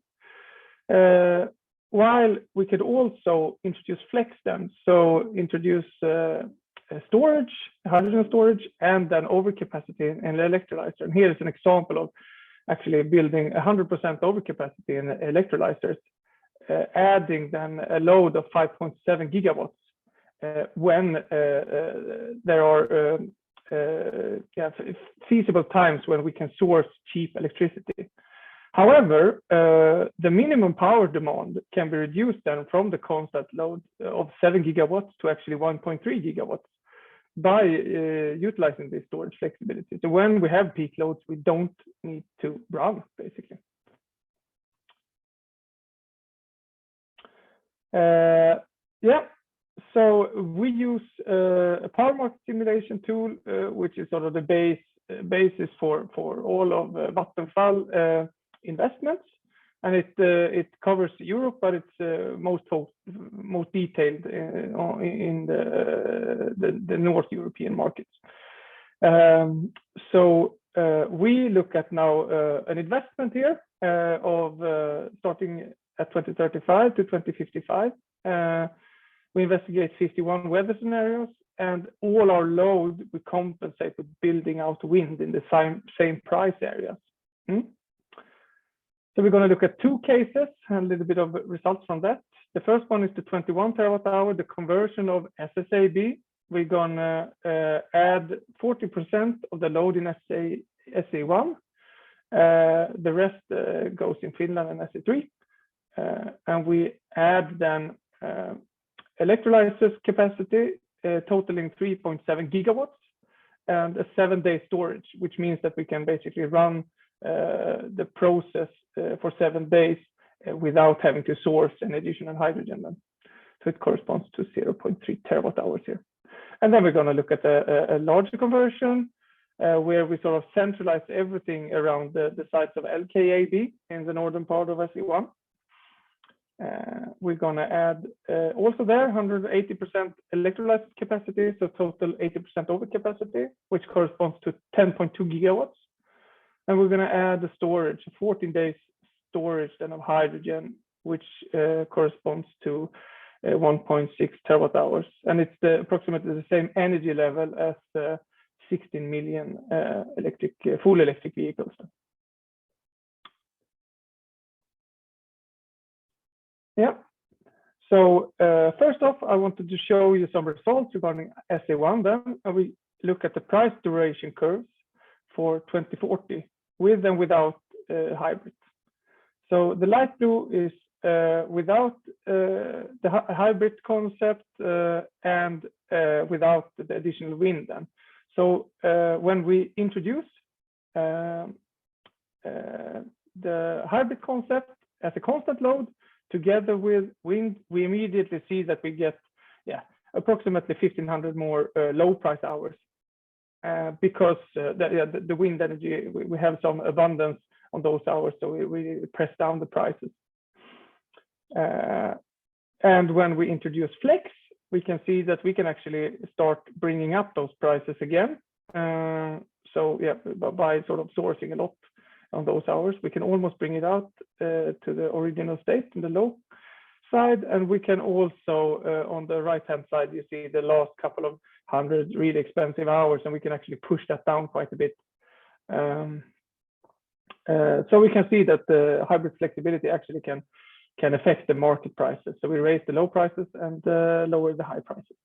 While we could also introduce flex then, so introduce storage, hydrogen storage, and then overcapacity in the electrolyzer. And here is an example of actually building 100% overcapacity in electrolyzers, adding then a load of 5.7 gigawatts when there are feasible times when we can source cheap electricity. However, the minimum power demand can be reduced then from the constant load of 7 gigawatts to actually 1.3 gigawatts by utilizing this storage flexibility. So when we have peak loads, we don't need to run, basically. Yeah, so we use a power market simulation tool, which is sort of the basis for all of Vattenfall investments, and it covers Europe, but it's most detailed in the North European markets. So we look at now an investment here of starting at 2035 to 2055. We investigate 51 weather scenarios, and all our load we compensate with building out wind in the same price areas. So we're going to look at two cases and a little bit of results from that. The first one is the 21 terawatt hour, the conversion of SSAB. We're going to add 40% of the load in SE1. The rest goes in Finland and SE3. And we add then electrolyzers capacity totaling 3.7 gigawatts and a 7-day storage, which means that we can basically run the process for 7 days without having to source an additional hydrogen. Then. So it corresponds to 0.3 terawatt hours here. And then we're going to look at a larger conversion where we sort of centralize everything around the sites of LKAB in the northern part of SE1. We're going to add also there 180% electrolyzer capacity, so total 80% overcapacity, which corresponds to 10.2 gigawatts. And we're going to add the storage, 14 days storage then of hydrogen, which corresponds to 1.6 terawatt hours. And it's approximately the same energy level as 16 million full electric vehicles. Yeah. So first off, I wanted to show you some results regarding SE1 then. And we look at the price duration curves for 2040 with and without hybrid. So the light blue is without the hybrid concept and without the additional wind then. So when we introduce the hybrid concept as a constant load together with wind, we immediately see that we get approximately 1,500 more low price hours because the wind energy, we have some abundance on those hours, so we press down the prices. And when we introduce flex, we can see that we can actually start bringing up those prices again. So yeah, by sort of sourcing a lot on those hours, we can almost bring it out to the original state in the low side. And we can also, on the right-hand side, you see the last couple of hundred really expensive hours, and we can actually push that down quite a bit. So we can see that the hybrid flexibility actually can affect the market prices. So we raise the low prices and lower the high prices.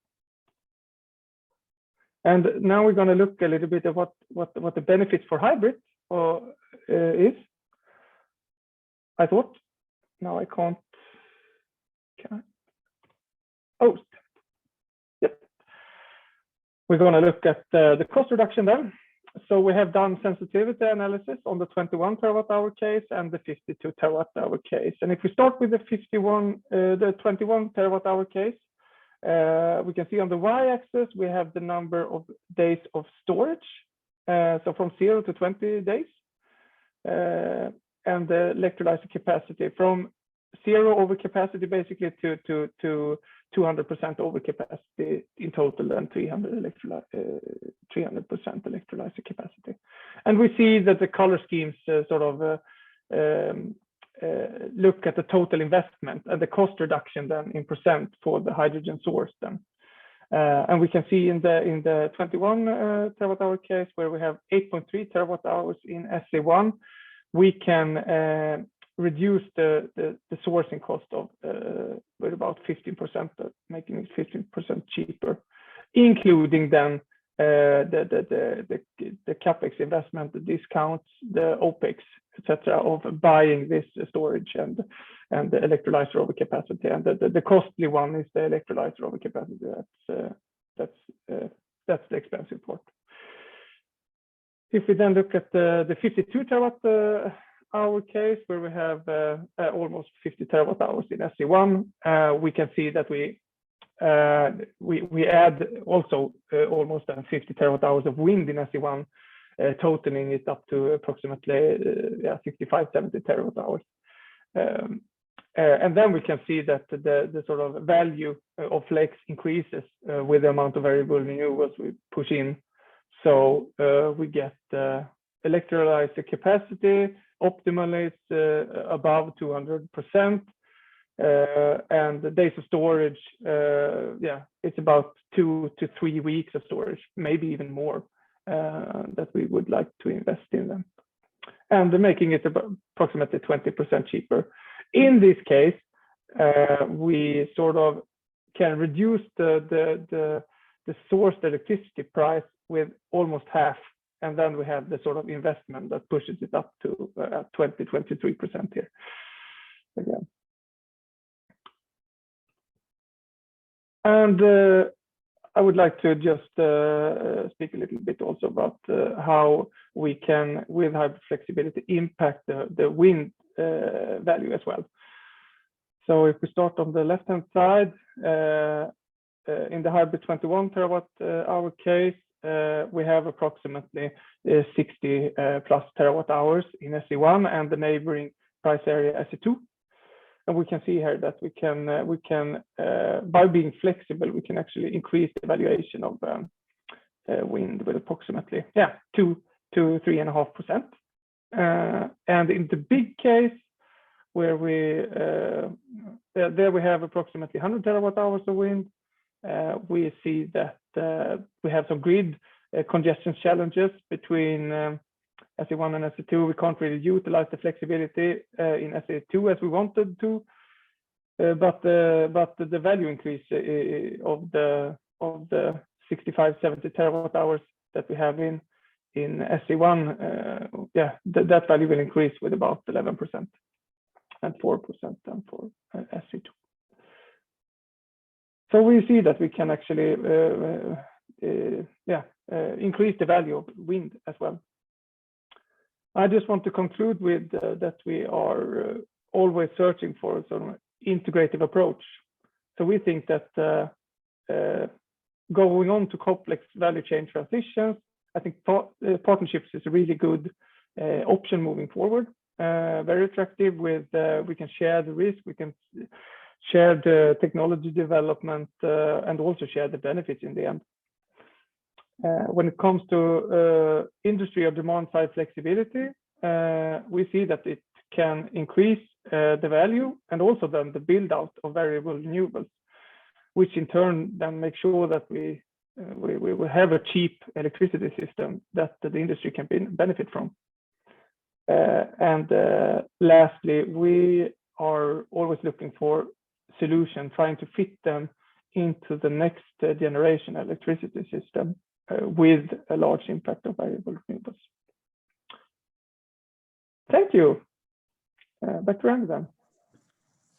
And now we're going to look a little bit at what the benefits for hybrid is. I thought. Now I can't. Can I? Oh, yep. We're going to look at the cost reduction then. So we have done sensitivity analysis on the 21 terawatt hour case and the 52 terawatt hour case. And if we start with the 21 terawatt hour case, we can see on the y-axis we have the number of days of storage, so from 0 to 20 days, and the electrolyzer capacity from 0 overcapacity basically to 200% overcapacity in total, and 300% electrolyzer capacity. And we see that the color schemes sort of look at the total investment and the cost reduction then in percent for the hydrogen source then. And we can see in the 21 terawatt hour case where we have 8.3 terawatt hours in SE1, we can reduce the sourcing cost of with about 15%, making it 15% cheaper, including then the capex investment, the discounts, the opex, etc., of buying this storage and the electrolyzer overcapacity. And the costly one is the electrolyzer overcapacity. That's if we then look at the 52 terawatt hour case, where we have almost 50 terawatt hours in SE1, we can see that we add also almost 50 terawatt hours of wind in SE1, totaling it up to approximately 65, 70 terawatt hours. And then we can see that the sort of value of flex increases with the amount of variable renewables we push in. So we get electrolyzer capacity optimally above 200%, and the days of storage, it's about 2 to 3 weeks of storage, maybe even more, that we would like to invest in them, and making it about approximately 20% cheaper. In this case, we sort of can reduce the sourced electricity price with almost half, and then we have the sort of investment that pushes it up to 20-23% here again. And I would like to just speak a little bit also about how we can, with hybrid flexibility, impact the wind value as well. So if we start on the left-hand side, in the hybrid 21 terawatt hour case, we have approximately 60 plus terawatt hours in SE1 and the neighboring price area SE2. And we can see here that we can by being flexible, we can actually increase the valuation of wind with approximately 2 to 3.5%. And in the big case, where there we have approximately 100 terawatt hours of wind, we see that we have some grid congestion challenges between SE1 and SE2. We can't really utilize the flexibility in SE2 as we wanted to, but the value increase of the 65, 70 terawatt hours that we have in SE1, that value will increase with about 11% and 4% then for SE2. So we see that we can actually increase the value of wind as well. I just want to conclude with that we are always searching for a sort of integrative approach. So we think that going on to complex value chain transitions, I think partnerships is a really good option moving forward. Very attractive with we can share the risk, we can share the technology development, and also share the benefits in the end. When it comes to industry or demand side flexibility, we see that it can increase the value and also then the build out of variable renewables, which in turn then make sure that we will have a cheap electricity system that the industry can benefit from. And lastly, we are always looking for solutions, trying to fit them into the next generation electricity system with a large impact of variable renewables. Thank you. Back to Randy then.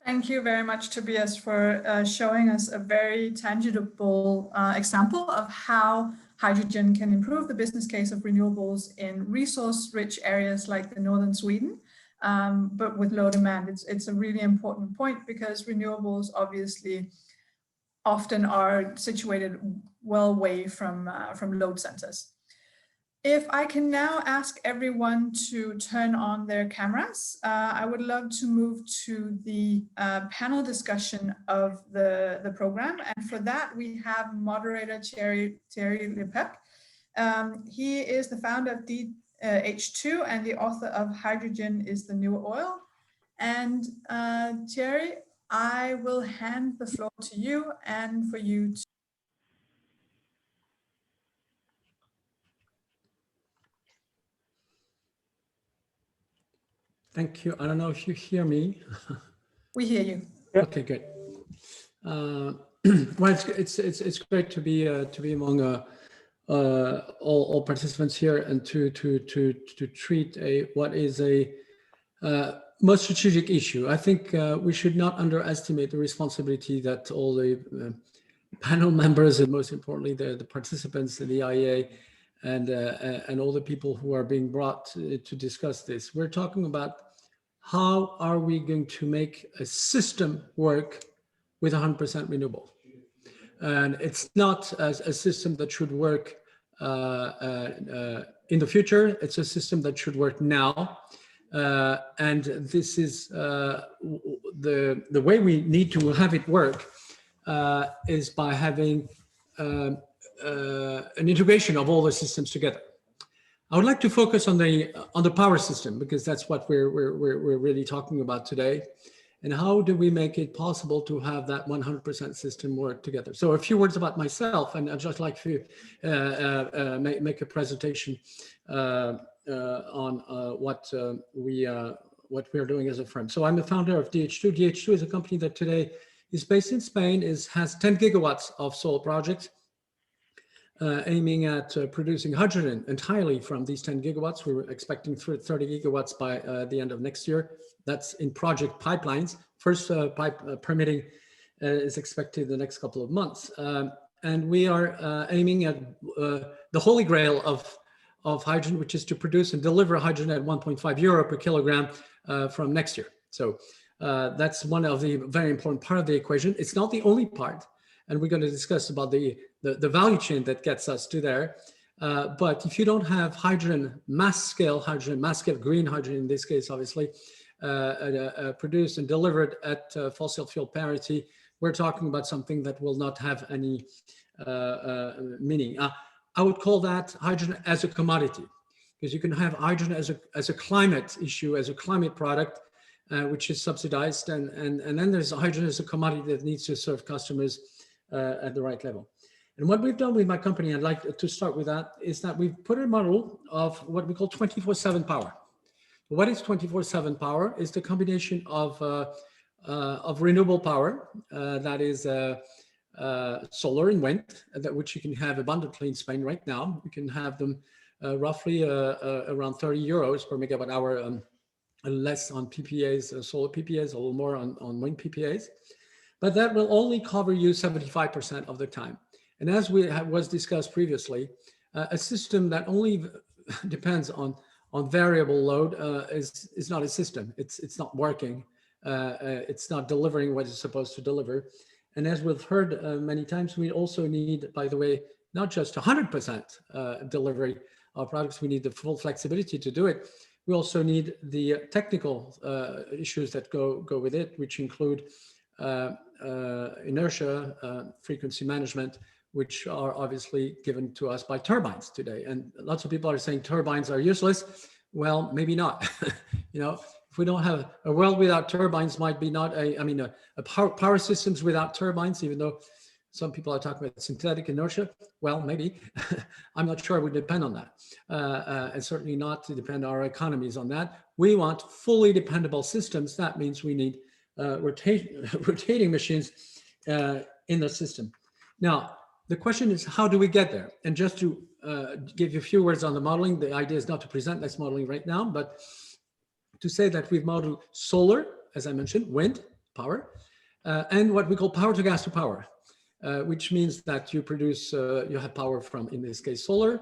Thank you very much, Tobias, for showing us a very tangible example of how hydrogen can improve the business case of renewables in resource-rich areas like the northern Sweden, but with low demand. It's a really important point because renewables obviously often are situated well away from load centers. If I can now ask everyone to turn on their cameras, I would love to move to the panel discussion of the program. And for that, we have moderator Thierry Lepec. He is the founder of DH2 and the author of Hydrogen is the New Oil. And Thierry, I will hand the floor to you and for you to. Thank you. I don't know if you hear me. We hear you. Okay, good. Well, it's great to be among all participants here and to treat what is a most strategic issue. I think we should not underestimate the responsibility that all the panel members and most importantly the participants in the IEA and all the people who are being brought to discuss this. We're talking about how are we going to make a system work with 100% renewable. And it's not a system that should work in the future. It's a system that should work now. And this is the way we need to have it work is by having an integration of all the systems together. I would like to focus on the power system, because that's what we're really talking about today. And how do we make it possible to have that 100% system work together? So a few words about myself, and I'd just like to make a presentation on what we are doing as a firm. So I'm the founder of DH2. DH2 is a company that today is based in Spain, has 10 gigawatts of solar projects, aiming at producing hydrogen entirely from these 10 gigawatts. We're expecting 30 gigawatts by the end of next year. That's in project pipelines. First permitting is expected the next couple of months. And we are aiming at the holy grail of hydrogen, which is to produce and deliver hydrogen at 1.5 euro per kilogram from next year. So that's one of the very important part of the equation. It's not the only part. And we're going to discuss about the value chain that gets us to there. But if you don't have hydrogen, mass scale green hydrogen in this case, obviously, produced and delivered at fossil fuel parity, we're talking about something that will not have any meaning. I would call that hydrogen as a commodity, because you can have hydrogen as a climate issue, as a climate product, which is subsidized, and then there's hydrogen as a commodity that needs to serve customers at the right level. And what we've done with my company, I'd like to start with that, is that we've put a model of what we call 24/7 power. What is 24/7 power? Is the combination of renewable power, that is solar and wind, which you can have abundantly in Spain right now. You can have them roughly around 30 euros per megawatt hour, less on PPAs, solar PPAs, a little more on wind PPAs. But that will only cover you 75% of the time. And as was discussed previously, a system that only depends on variable load is not a system. It's not working. It's not delivering what it's supposed to deliver. And as we've heard many times, we also need, by the way, not just 100% delivery of products. We need the full flexibility to do it. We also need the technical issues that go with it, which include inertia, frequency management, which are obviously given to us by turbines today. And lots of people are saying turbines are useless. Well, maybe not. If we don't have a world without turbines, might be not power systems without turbines, even though some people are talking about synthetic inertia. Well, maybe. I'm not sure I would depend on that. And certainly not to depend our economies on that. We want fully dependable systems. That means we need rotating machines in the system. Now, the question is, how do we get there? And just to give you a few words on the modeling, the idea is not to present this modeling right now, but to say that we've modeled solar, as I mentioned, wind power, and what we call power to gas to power, which means that you produce, you have power from, in this case, solar,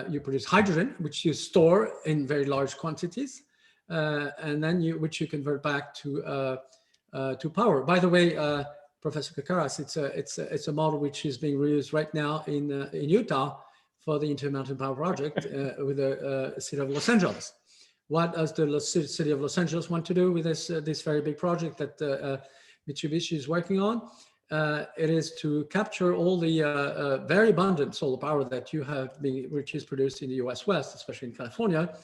you produce hydrogen, which you store in very large quantities, and then which you convert back to power. By the way, Professor Kakaras, it's a model which is being used right now in Utah for the Intermountain Power Project with the city of Los Angeles. What does the city of Los Angeles want to do with this very big project that Mitsubishi is working on? It is to capture all the very abundant solar power that you have, which is produced in the U.S. West, especially in California,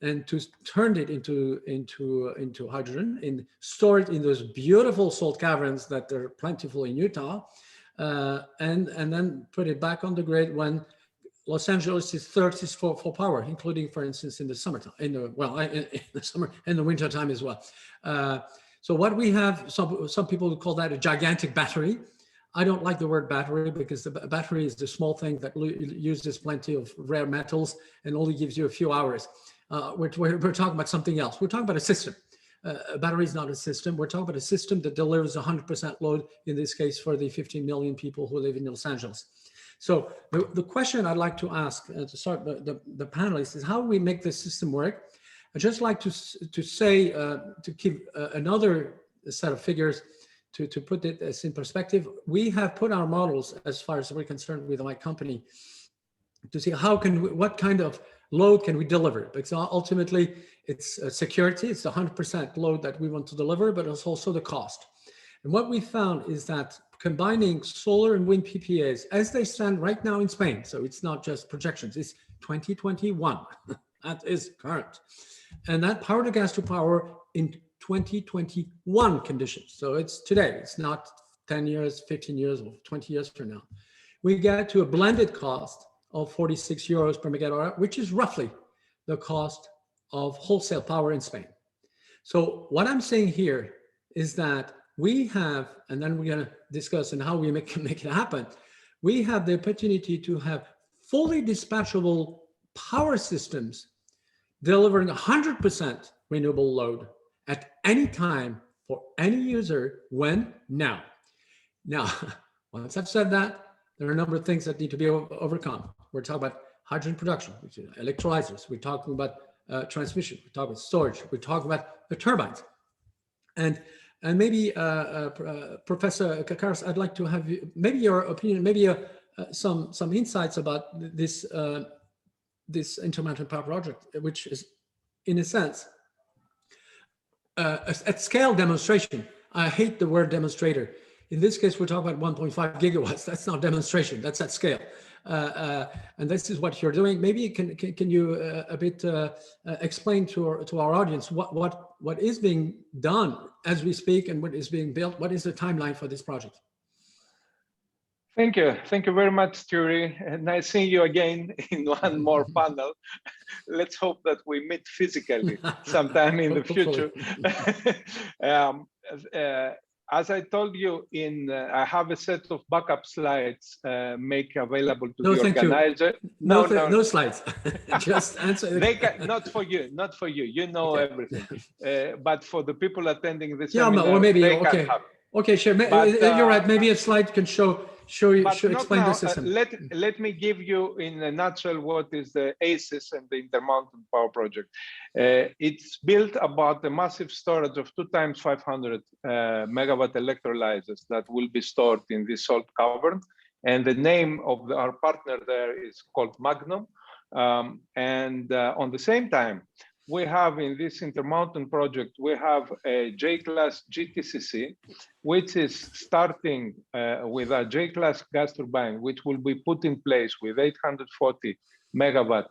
and to turn it into hydrogen and store it in those beautiful salt caverns that are plentiful in Utah, and then put it back on the grid when Los Angeles is thirsty for power, including, for instance, in the summertime, in the summer and the winter time as well. So what we have, some people would call that a gigantic battery. I don't like the word battery because the battery is the small thing that uses plenty of rare metals and only gives you a few hours. We're talking about something else. We're talking about a system. A battery is not a system. We're talking about a system that delivers 100% load, in this case, for the 15 million people who live in Los Angeles. So the question I'd like to ask to start the panelists is how we make this system work. I'd just like to say, to give another set of figures to put it as in perspective. We have put our models, as far as we're concerned with my company, to see how can we, what kind of load can we deliver? Because ultimately it's security, it's the 100% load that we want to deliver, but it's also the cost. And what we found is that combining solar and wind PPAs as they stand right now in Spain, so it's not just projections, it's 2021, that is current. And that power to gas to power in 2021 conditions. So it's today, it's not 10 years, 15 years, or 20 years from now. We get to a blended cost of 46 euros per megawatt hour, which is roughly the cost of wholesale power in Spain. So what I'm saying here is that we have, and then we're going to discuss on how we make it happen. We have the opportunity to have fully dispatchable power systems delivering 100% renewable load at any time for any user, when, now. Now, once I've said that, there are a number of things that need to be overcome. We're talking about hydrogen production, which is electrolyzers. We're talking about transmission. We're talking about storage. We're talking about the turbines. And maybe, Professor Kakaris, I'd like to have you, maybe your opinion, maybe some insights about this this intermountain power project, which is, in a sense, at scale demonstration. I hate the word demonstrator. In this case, we're talking about 1.5 gigawatts. That's not demonstration. That's at scale. And this is what you're doing. Maybe can you a bit explain to our audience what is being done as we speak and what is being built? What is the timeline for this project? Thank you. Thank you very much, Thierry. Nice seeing you again in one more panel. Let's hope that we meet physically sometime in the future. As I told you, I have a set of backup slides make available to the organizer. No slides. Just answer. They can, not for you. You know okay. Everything. But for the people attending this, yeah, seminar, or maybe they okay. Okay, sure. But, you're right. Maybe a slide can show explain the system. Let me give you in a nutshell what is the ACES and the Intermountain Power Project. It's built about a massive storage of 2 times 500 megawatt electrolyzers that will be stored in this salt cavern. And the name of our partner there is called Magnum. On the same time, we have in this Intermountain project, we have a J-class GTCC, which is starting with a J-class gas turbine, which will be put in place with 840 megawatt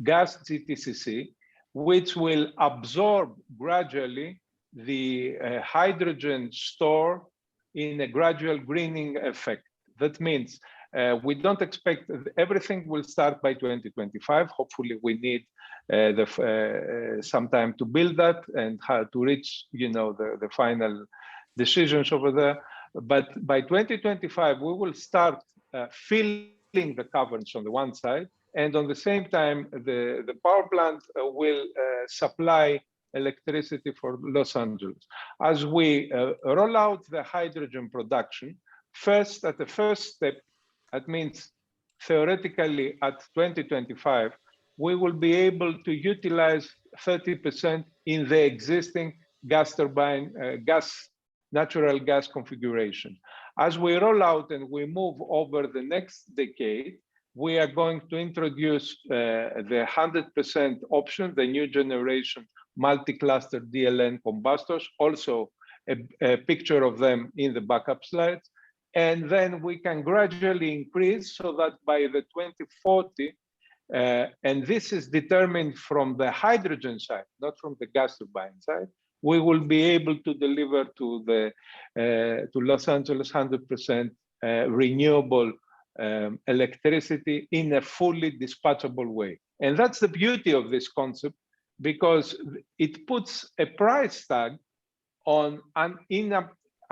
gas GTCC, which will absorb gradually the hydrogen store in a gradual greening effect. That means we don't expect everything will start by 2025. Hopefully we need some time to build that and how to reach, the final decisions over there. But by 2025, we will start filling the caverns on the one side, and on the same time, the power plant will supply electricity for Los Angeles. As we roll out the hydrogen production, at the first step, that means theoretically at 2025, we will be able to utilize 30% in the existing gas turbine, natural gas configuration. As we roll out and we move over the next decade, we are going to introduce the 100% option, the new generation multi-cluster DLN combustors, also a picture of them in the backup slides. And then we can gradually increase so that by the 2040, and this is determined from the hydrogen side, not from the gas turbine side, we will be able to deliver to Los Angeles 100% renewable electricity in a fully dispatchable way. And that's the beauty of this concept, because it puts a price tag on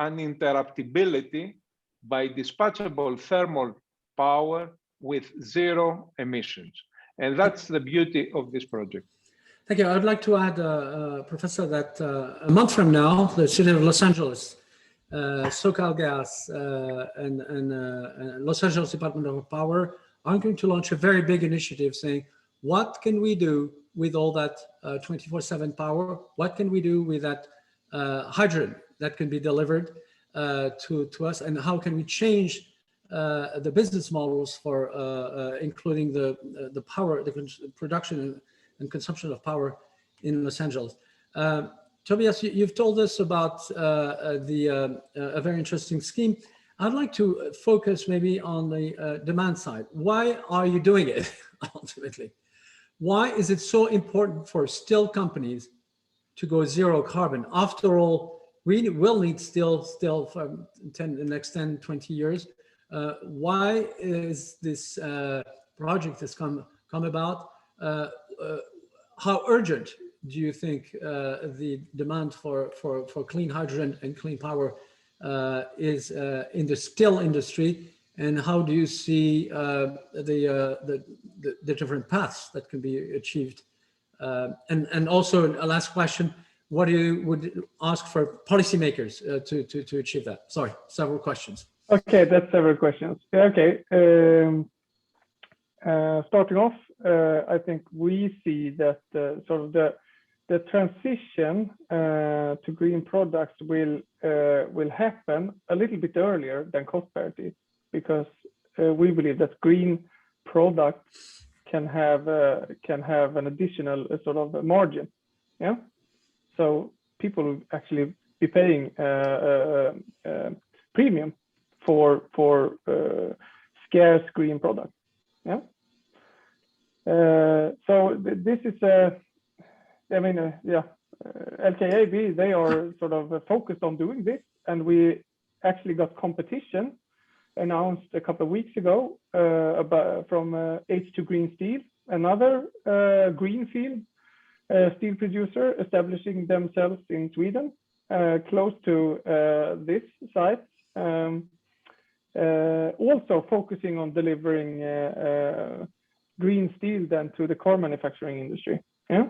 uninterruptibility by dispatchable thermal power with zero emissions. And that's the beauty of this project. Thank you. I'd like to add, Professor, that a month from now, the city of Los Angeles SoCalGas and Los Angeles Department of Power are going to launch a very big initiative saying, what can we do with all that 24/7 power? What can we do with that hydrogen that can be delivered to us? And how can we change the business models for including the power, the production and consumption of power in Los Angeles? Tobias, you've told us about a very interesting scheme. I'd like to focus maybe on the demand side. Why are you doing it ultimately? Why is it so important for steel companies to go zero carbon? After all, we will need steel for the next 10, 20 years. Why is this project has come about? How urgent do you think the demand for clean hydrogen and clean power is in the steel industry? And how do you see the different paths that can be achieved? And also a last question, what do you would ask for policymakers to achieve that? Sorry, several questions. Okay, that's several questions. Okay, starting off, I think we see that sort of the transition to green products will happen a little bit earlier than cost parity, because we believe that green products can have an additional sort of margin. Yeah, so people will actually be paying premium for scarce green products. Yeah. So this is LKAB, they are sort of focused on doing this, and we actually got competition announced a couple of weeks ago from H2 Green Steel, another greenfield steel producer establishing themselves in Sweden, close to this site. Also focusing on delivering green steel then to the car manufacturing industry. Yeah.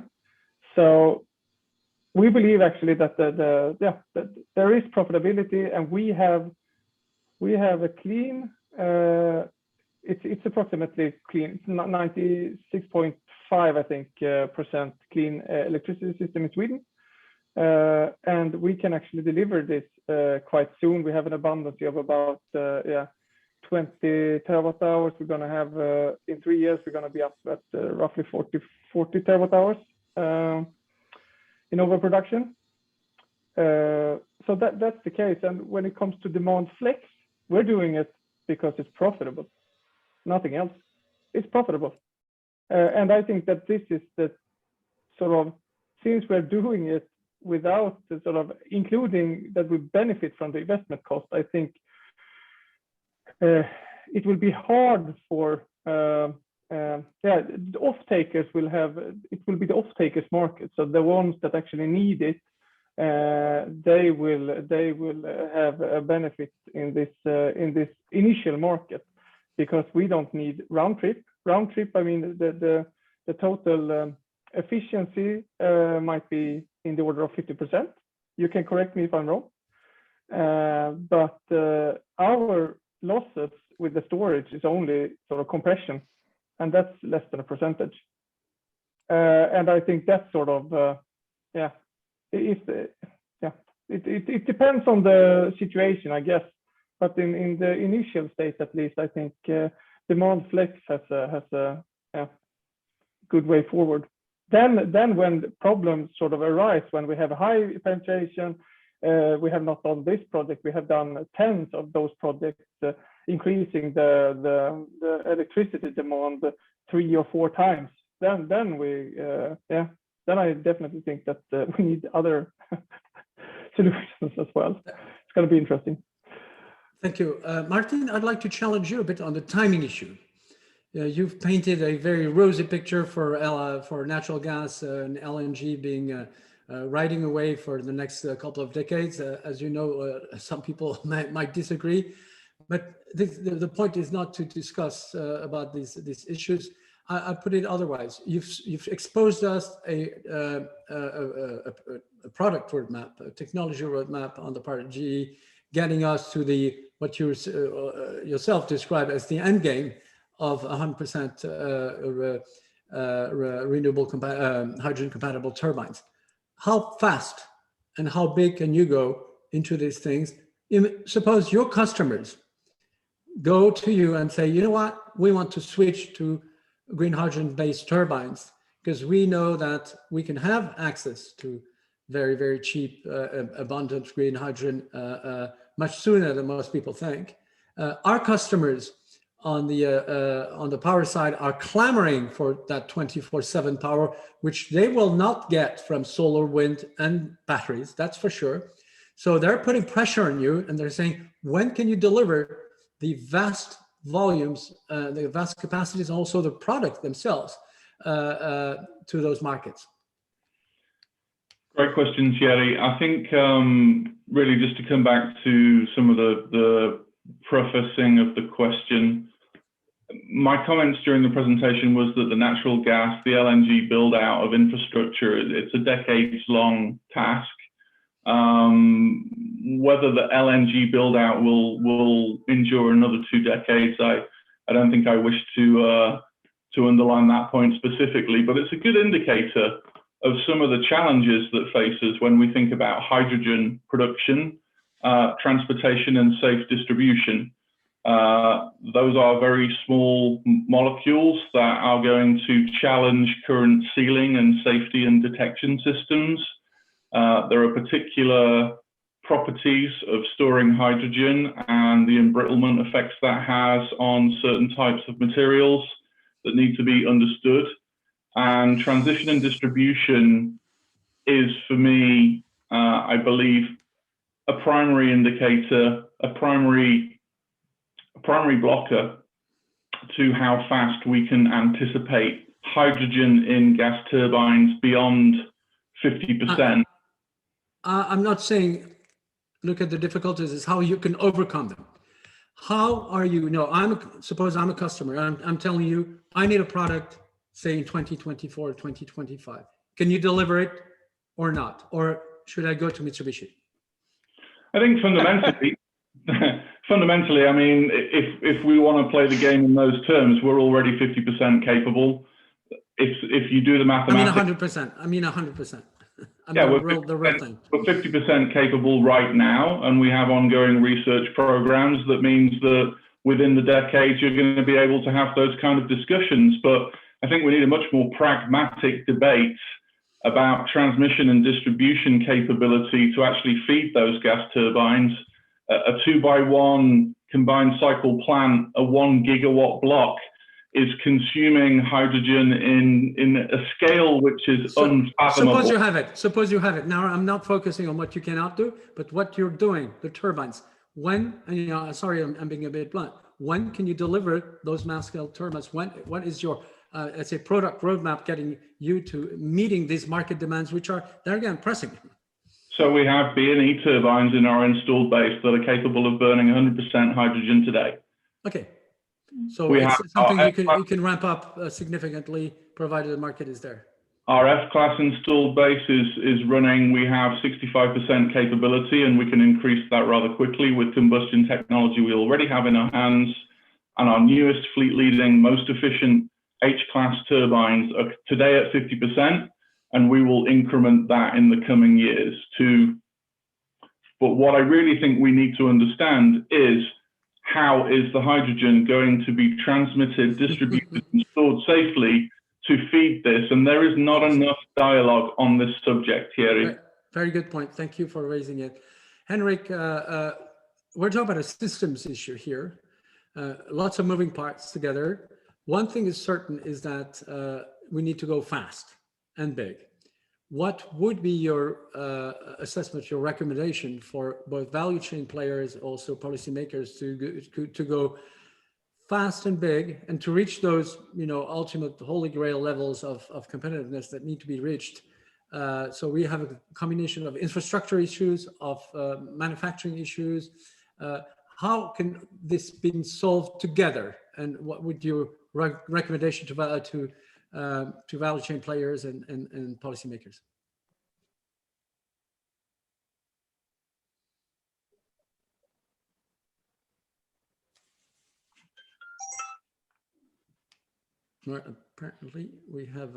So we believe actually that that there is profitability, and we have a clean. It's approximately clean. It's not 96.5, I think, percent clean electricity system in Sweden. And we can actually deliver this quite soon. We have an abundance of about 20 terawatt hours. We're going to have in 3 years we're going to be up at roughly 40 terawatt hours in overproduction. So that's the case. And when it comes to demand flex, we're doing it because it's profitable, nothing else. It's profitable, and I think that this is the sort of, since we're doing it without the sort of including that we benefit from the investment cost, I think it will be hard for the off takers will have, it will be the off takers market. So the ones that actually need it, they will have a benefit in this initial market, because we don't need round trip. I mean, the total efficiency might be in the order of 50%. You can correct me if I'm wrong, but our losses with the storage is only sort of compression, and that's less than a percentage. And I think that's sort of it depends on the situation, I guess. But in the initial state, at least, I think demand flex has a good way forward. Then when problems sort of arise, when we have a high penetration, we have not done this project, we have done tens of those projects, increasing the electricity demand 3 or 4 times. Then I definitely think that we need other solutions as well. It's going to be interesting. Thank you. Martin, I'd like to challenge you a bit on the timing issue. You've painted a very rosy picture for natural gas and LNG being riding away for the next couple of decades. As you know, some people might disagree, but the point is not to discuss about these issues. I put it otherwise. You've exposed us a product roadmap, a technology roadmap on the part of GE, getting us to the what you yourself described as the end game of 100% renewable hydrogen compatible turbines. How fast and how big can you go into these things? Suppose your customers go to you and say, you know what, we want to switch to green hydrogen based turbines because we know that we can have access to very, very cheap, abundant green hydrogen much sooner than most people think. Our customers on the power side are clamoring for that 24/7 power, which they will not get from solar, wind, and batteries, that's for sure. So they're putting pressure on you and they're saying, when can you deliver the vast volumes, the vast capacities, and also the product themselves to those markets? Great question, Thierry. I think really just to come back to some of the prefacing of the question, my comments during the presentation was that the natural gas, the LNG build out of infrastructure, it's a decades-long task. Whether the LNG build out will endure another 2 decades, I don't think I wish to underline that point specifically, but it's a good indicator of some of the challenges that face us when we think about hydrogen production, transportation, and safe distribution. Those are very small molecules that are going to challenge current sealing and safety and detection systems. There are particular properties of storing hydrogen and the embrittlement effects that has on certain types of materials that need to be understood. And transition and distribution is, for me, I believe, a primary indicator, a primary blocker to how fast we can anticipate hydrogen in gas turbines beyond 50%. I'm not saying look at the difficulties, is how you can overcome them. How are you, suppose I'm a customer, I'm telling you, I need a product, say in 2024 or 2025. Can you deliver it or not? Or should I go to Mitsubishi? I think fundamentally, I mean, if we want to play the game in those terms, we're already 50% capable. If you do the mathematics. I mean 100%. Yeah, we're 50% capable right now, and we have ongoing research programs. That means that within the decade, you're going to be able to have those kind of discussions. But I think we need a much more pragmatic debate about transmission and distribution capability to actually feed those gas turbines. A 2x1 combined cycle plant, a 1 gigawatt block, is consuming hydrogen in a scale which is unfathomable. Suppose you have it. Now, I'm not focusing on what you cannot do, but what you're doing, the turbines. When, sorry, I'm being a bit blunt. When can you deliver those mass scale turbines? What is your, let's say, product roadmap getting you to meeting these market demands, which are, they're again, pressing? So we have B&E turbines in our installed base that are capable of burning 100% hydrogen today. Okay. So it's something you can ramp up significantly, provided the market is there. Our F-class installed base is running. We have 65% capability, and we can increase that rather quickly with combustion technology we already have in our hands. And our newest fleet-leading, most efficient H-class turbines are today at 50%, and we will increment that in the coming years too. But what I really think we need to understand is, how is the hydrogen going to be transmitted, distributed, and stored safely to feed this? And there is not enough dialogue on this subject, Thierry. Very good point. Thank you for raising it. Henrik, we're talking about a systems issue here. Lots of moving parts together. One thing is certain is that we need to go fast and big. What would be your assessment, your recommendation for both value chain players, also policymakers, to go fast and big and to reach those, ultimate holy grail levels of competitiveness that need to be reached? So we have a combination of infrastructure issues, of manufacturing issues. How can this be solved together? And what would your recommendation to value chain players and policymakers? Right, apparently we have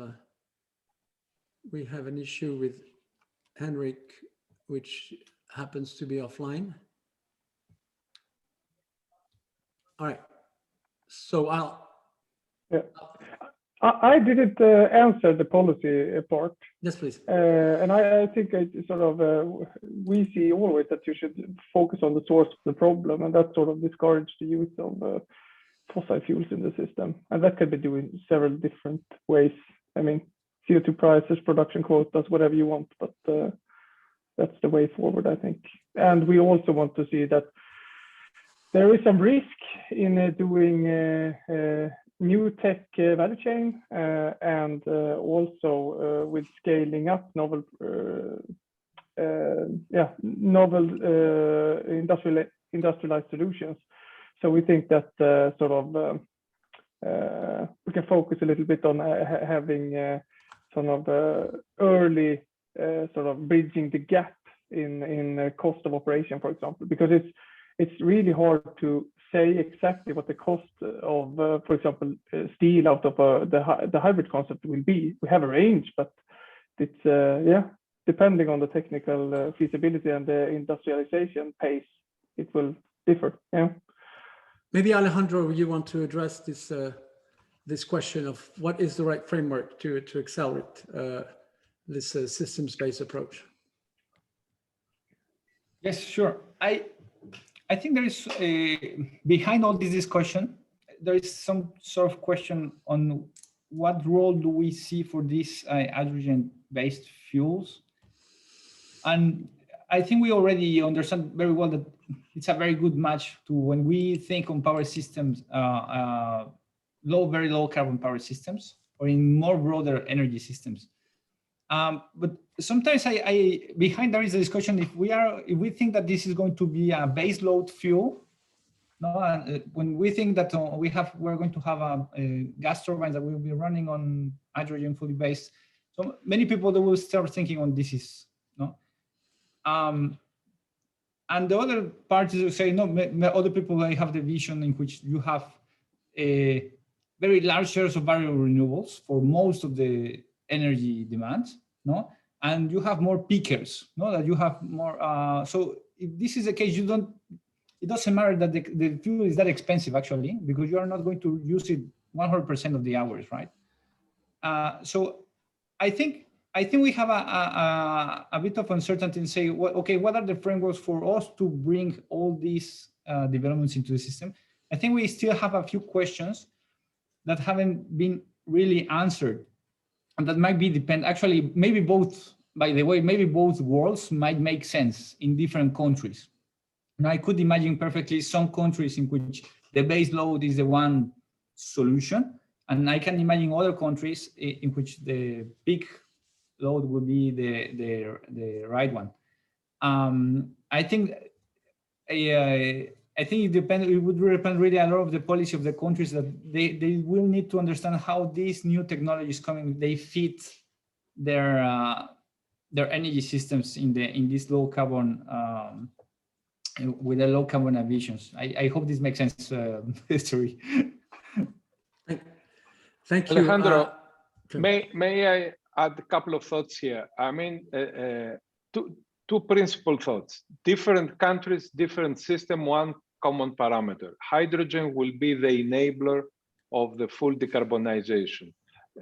an issue with Henrik, which happens to be offline. All right, so I didn't answer the policy part. yes, please. And I think we see always that you should focus on the source of the problem, and that sort of discourage the use of fossil fuels in the system. And that can be doing several different ways. I mean, CO2 prices, production quotas, whatever you want, but that's the way forward, I think. And we also want to see that there is some risk in doing new tech value chain and also with scaling up novel industrialized solutions. So we think that we can focus a little bit on having early bridging the gap in cost of operation, for example, because it's really hard to say exactly what the cost of, for example, steel out of the hybrid concept will be. We have a range, but it's depending on the technical feasibility and the industrialization pace, it will differ. Yeah. Maybe Alejandro, you want to address this question of what is the right framework to accelerate this systems-based approach? Yes, sure. I think there is behind all this discussion, there is some sort of question on what role do we see for these hydrogen-based fuels, and I think we already understand very well that it's a very good match to when we think on power systems, very low carbon power systems, or in more broader energy systems. But sometimes behind there is a discussion if we think that this is going to be a base load fuel. No, when we think that we're going to have gas turbines that will be running on hydrogen fully based, so many people they will start thinking on this is no. And the other parties will say no. Other people they have the vision in which you have a very large shares of variable renewables for most of the energy demands, no, and you have more peakers, no, that you have more. So if this is the case, it doesn't matter that the fuel is that expensive actually, because you are not going to use it 100% of the hours, right? So I think we have a bit of uncertainty and say, well, okay, what are the frameworks for us to bring all these developments into the system? I think we still have a few questions that haven't been really answered, and that might be actually, maybe both, by the way, maybe both worlds might make sense in different countries. Now, I could imagine perfectly some countries in which the base load is the one solution, and I can imagine other countries in which the peak load would be the right one. I think it would depend really a lot of the policy of the countries, that they will need to understand how these new technologies coming, they fit their energy systems in this low carbon with the low carbon ambitions. I hope this makes sense, history. Thank you. Alejandro, may I add a couple of thoughts here? I mean, two principal thoughts. Different countries, different system, one common parameter. Hydrogen will be the enabler of the full decarbonization.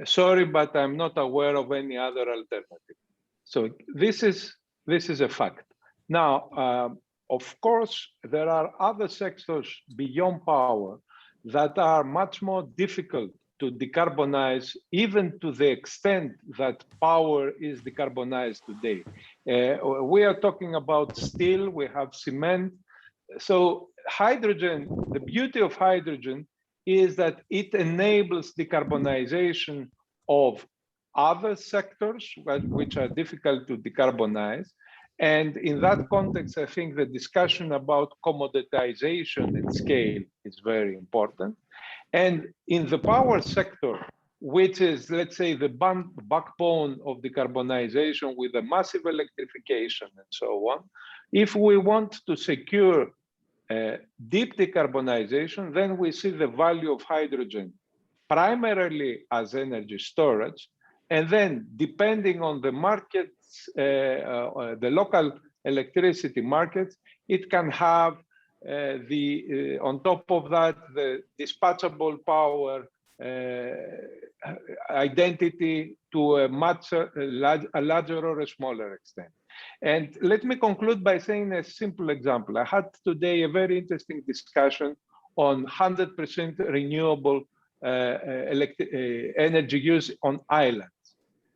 Sorry, but I'm not aware of any other alternative. So this is a fact. Now, of course, there are other sectors beyond power that are much more difficult to decarbonize, even to the extent that power is decarbonized today. We are talking about steel, we have cement. So hydrogen, the beauty of hydrogen is that it enables decarbonization of other sectors which are difficult to decarbonize. And in that context, I think the discussion about commoditization and scale is very important. And in the power sector, which is, let's say, the backbone of decarbonization with a massive electrification and so on, if we want to secure deep decarbonization, then we see the value of hydrogen primarily as energy storage, and then depending on the markets, the local electricity markets, it can have on top of that, the dispatchable power identity to a much larger or a smaller extent. And let me conclude by saying a simple example. I had today a very interesting discussion on 100% renewable energy use on islands.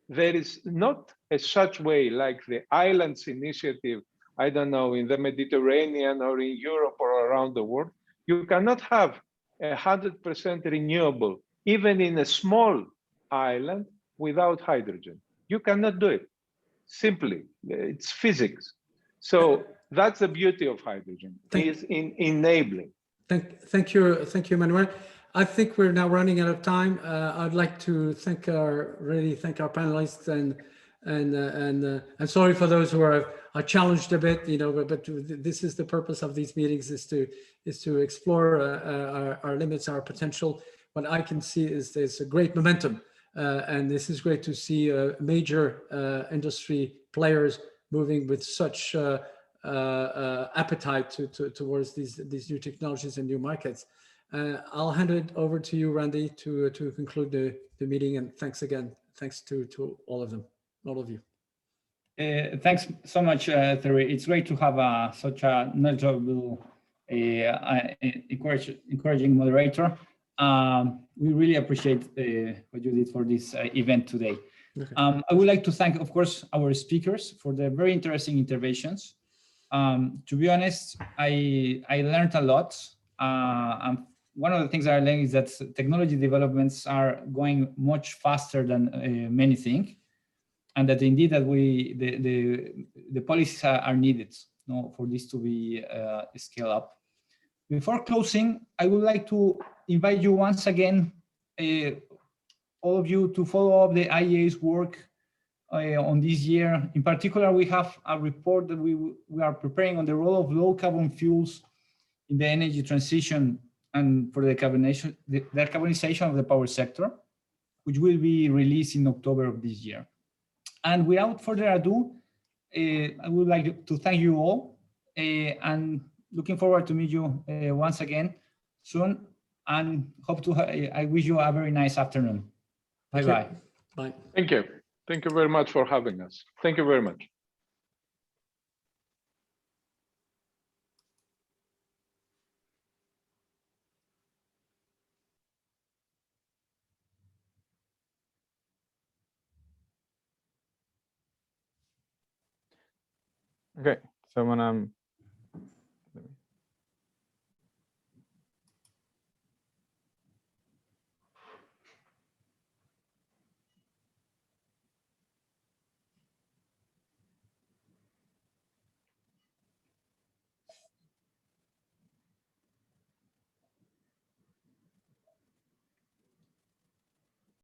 There is not a such way like the Islands Initiative, I don't know, in the Mediterranean or in Europe or around the world. You cannot have 100% renewable, even in a small island, without hydrogen. You cannot do it. Simply, it's physics. So that's the beauty of hydrogen, is in enabling. Thank you, Manuel. I think we're now running out of time. I'd like to thank our panelists and sorry for those who are challenged a bit, but this is the purpose of these meetings, is to explore our limits, our potential. What I can see is there's a great momentum, and this is great to see major industry players moving with such appetite towards these new technologies and new markets. I'll hand it over to you, Randy, to conclude the meeting. And thanks again. Thanks to all of you. Thanks so much, Terry. It's great to have such a knowledgeable, encouraging moderator. We really appreciate what you did for this event today. Okay. I would like to thank, of course, our speakers for their very interesting interventions. To be honest, I learned a lot. One of the things I learned is that technology developments are going much faster than many think, and that indeed that the policies are needed for this to be scaled up. Before closing, I would like to invite you once again, all of you, to follow up the IEA's work on this year. In particular, we have a report that we are preparing on the role of low carbon fuels in the energy transition and for the decarbonization of the power sector, which will be released in October of this year. And without further ado, I would like to thank you all, and looking forward to meet you once again soon, and I wish you a very nice afternoon. Bye-bye. Bye. Thank you. Thank you very much for having us. Thank you very much. Okay, so when I'm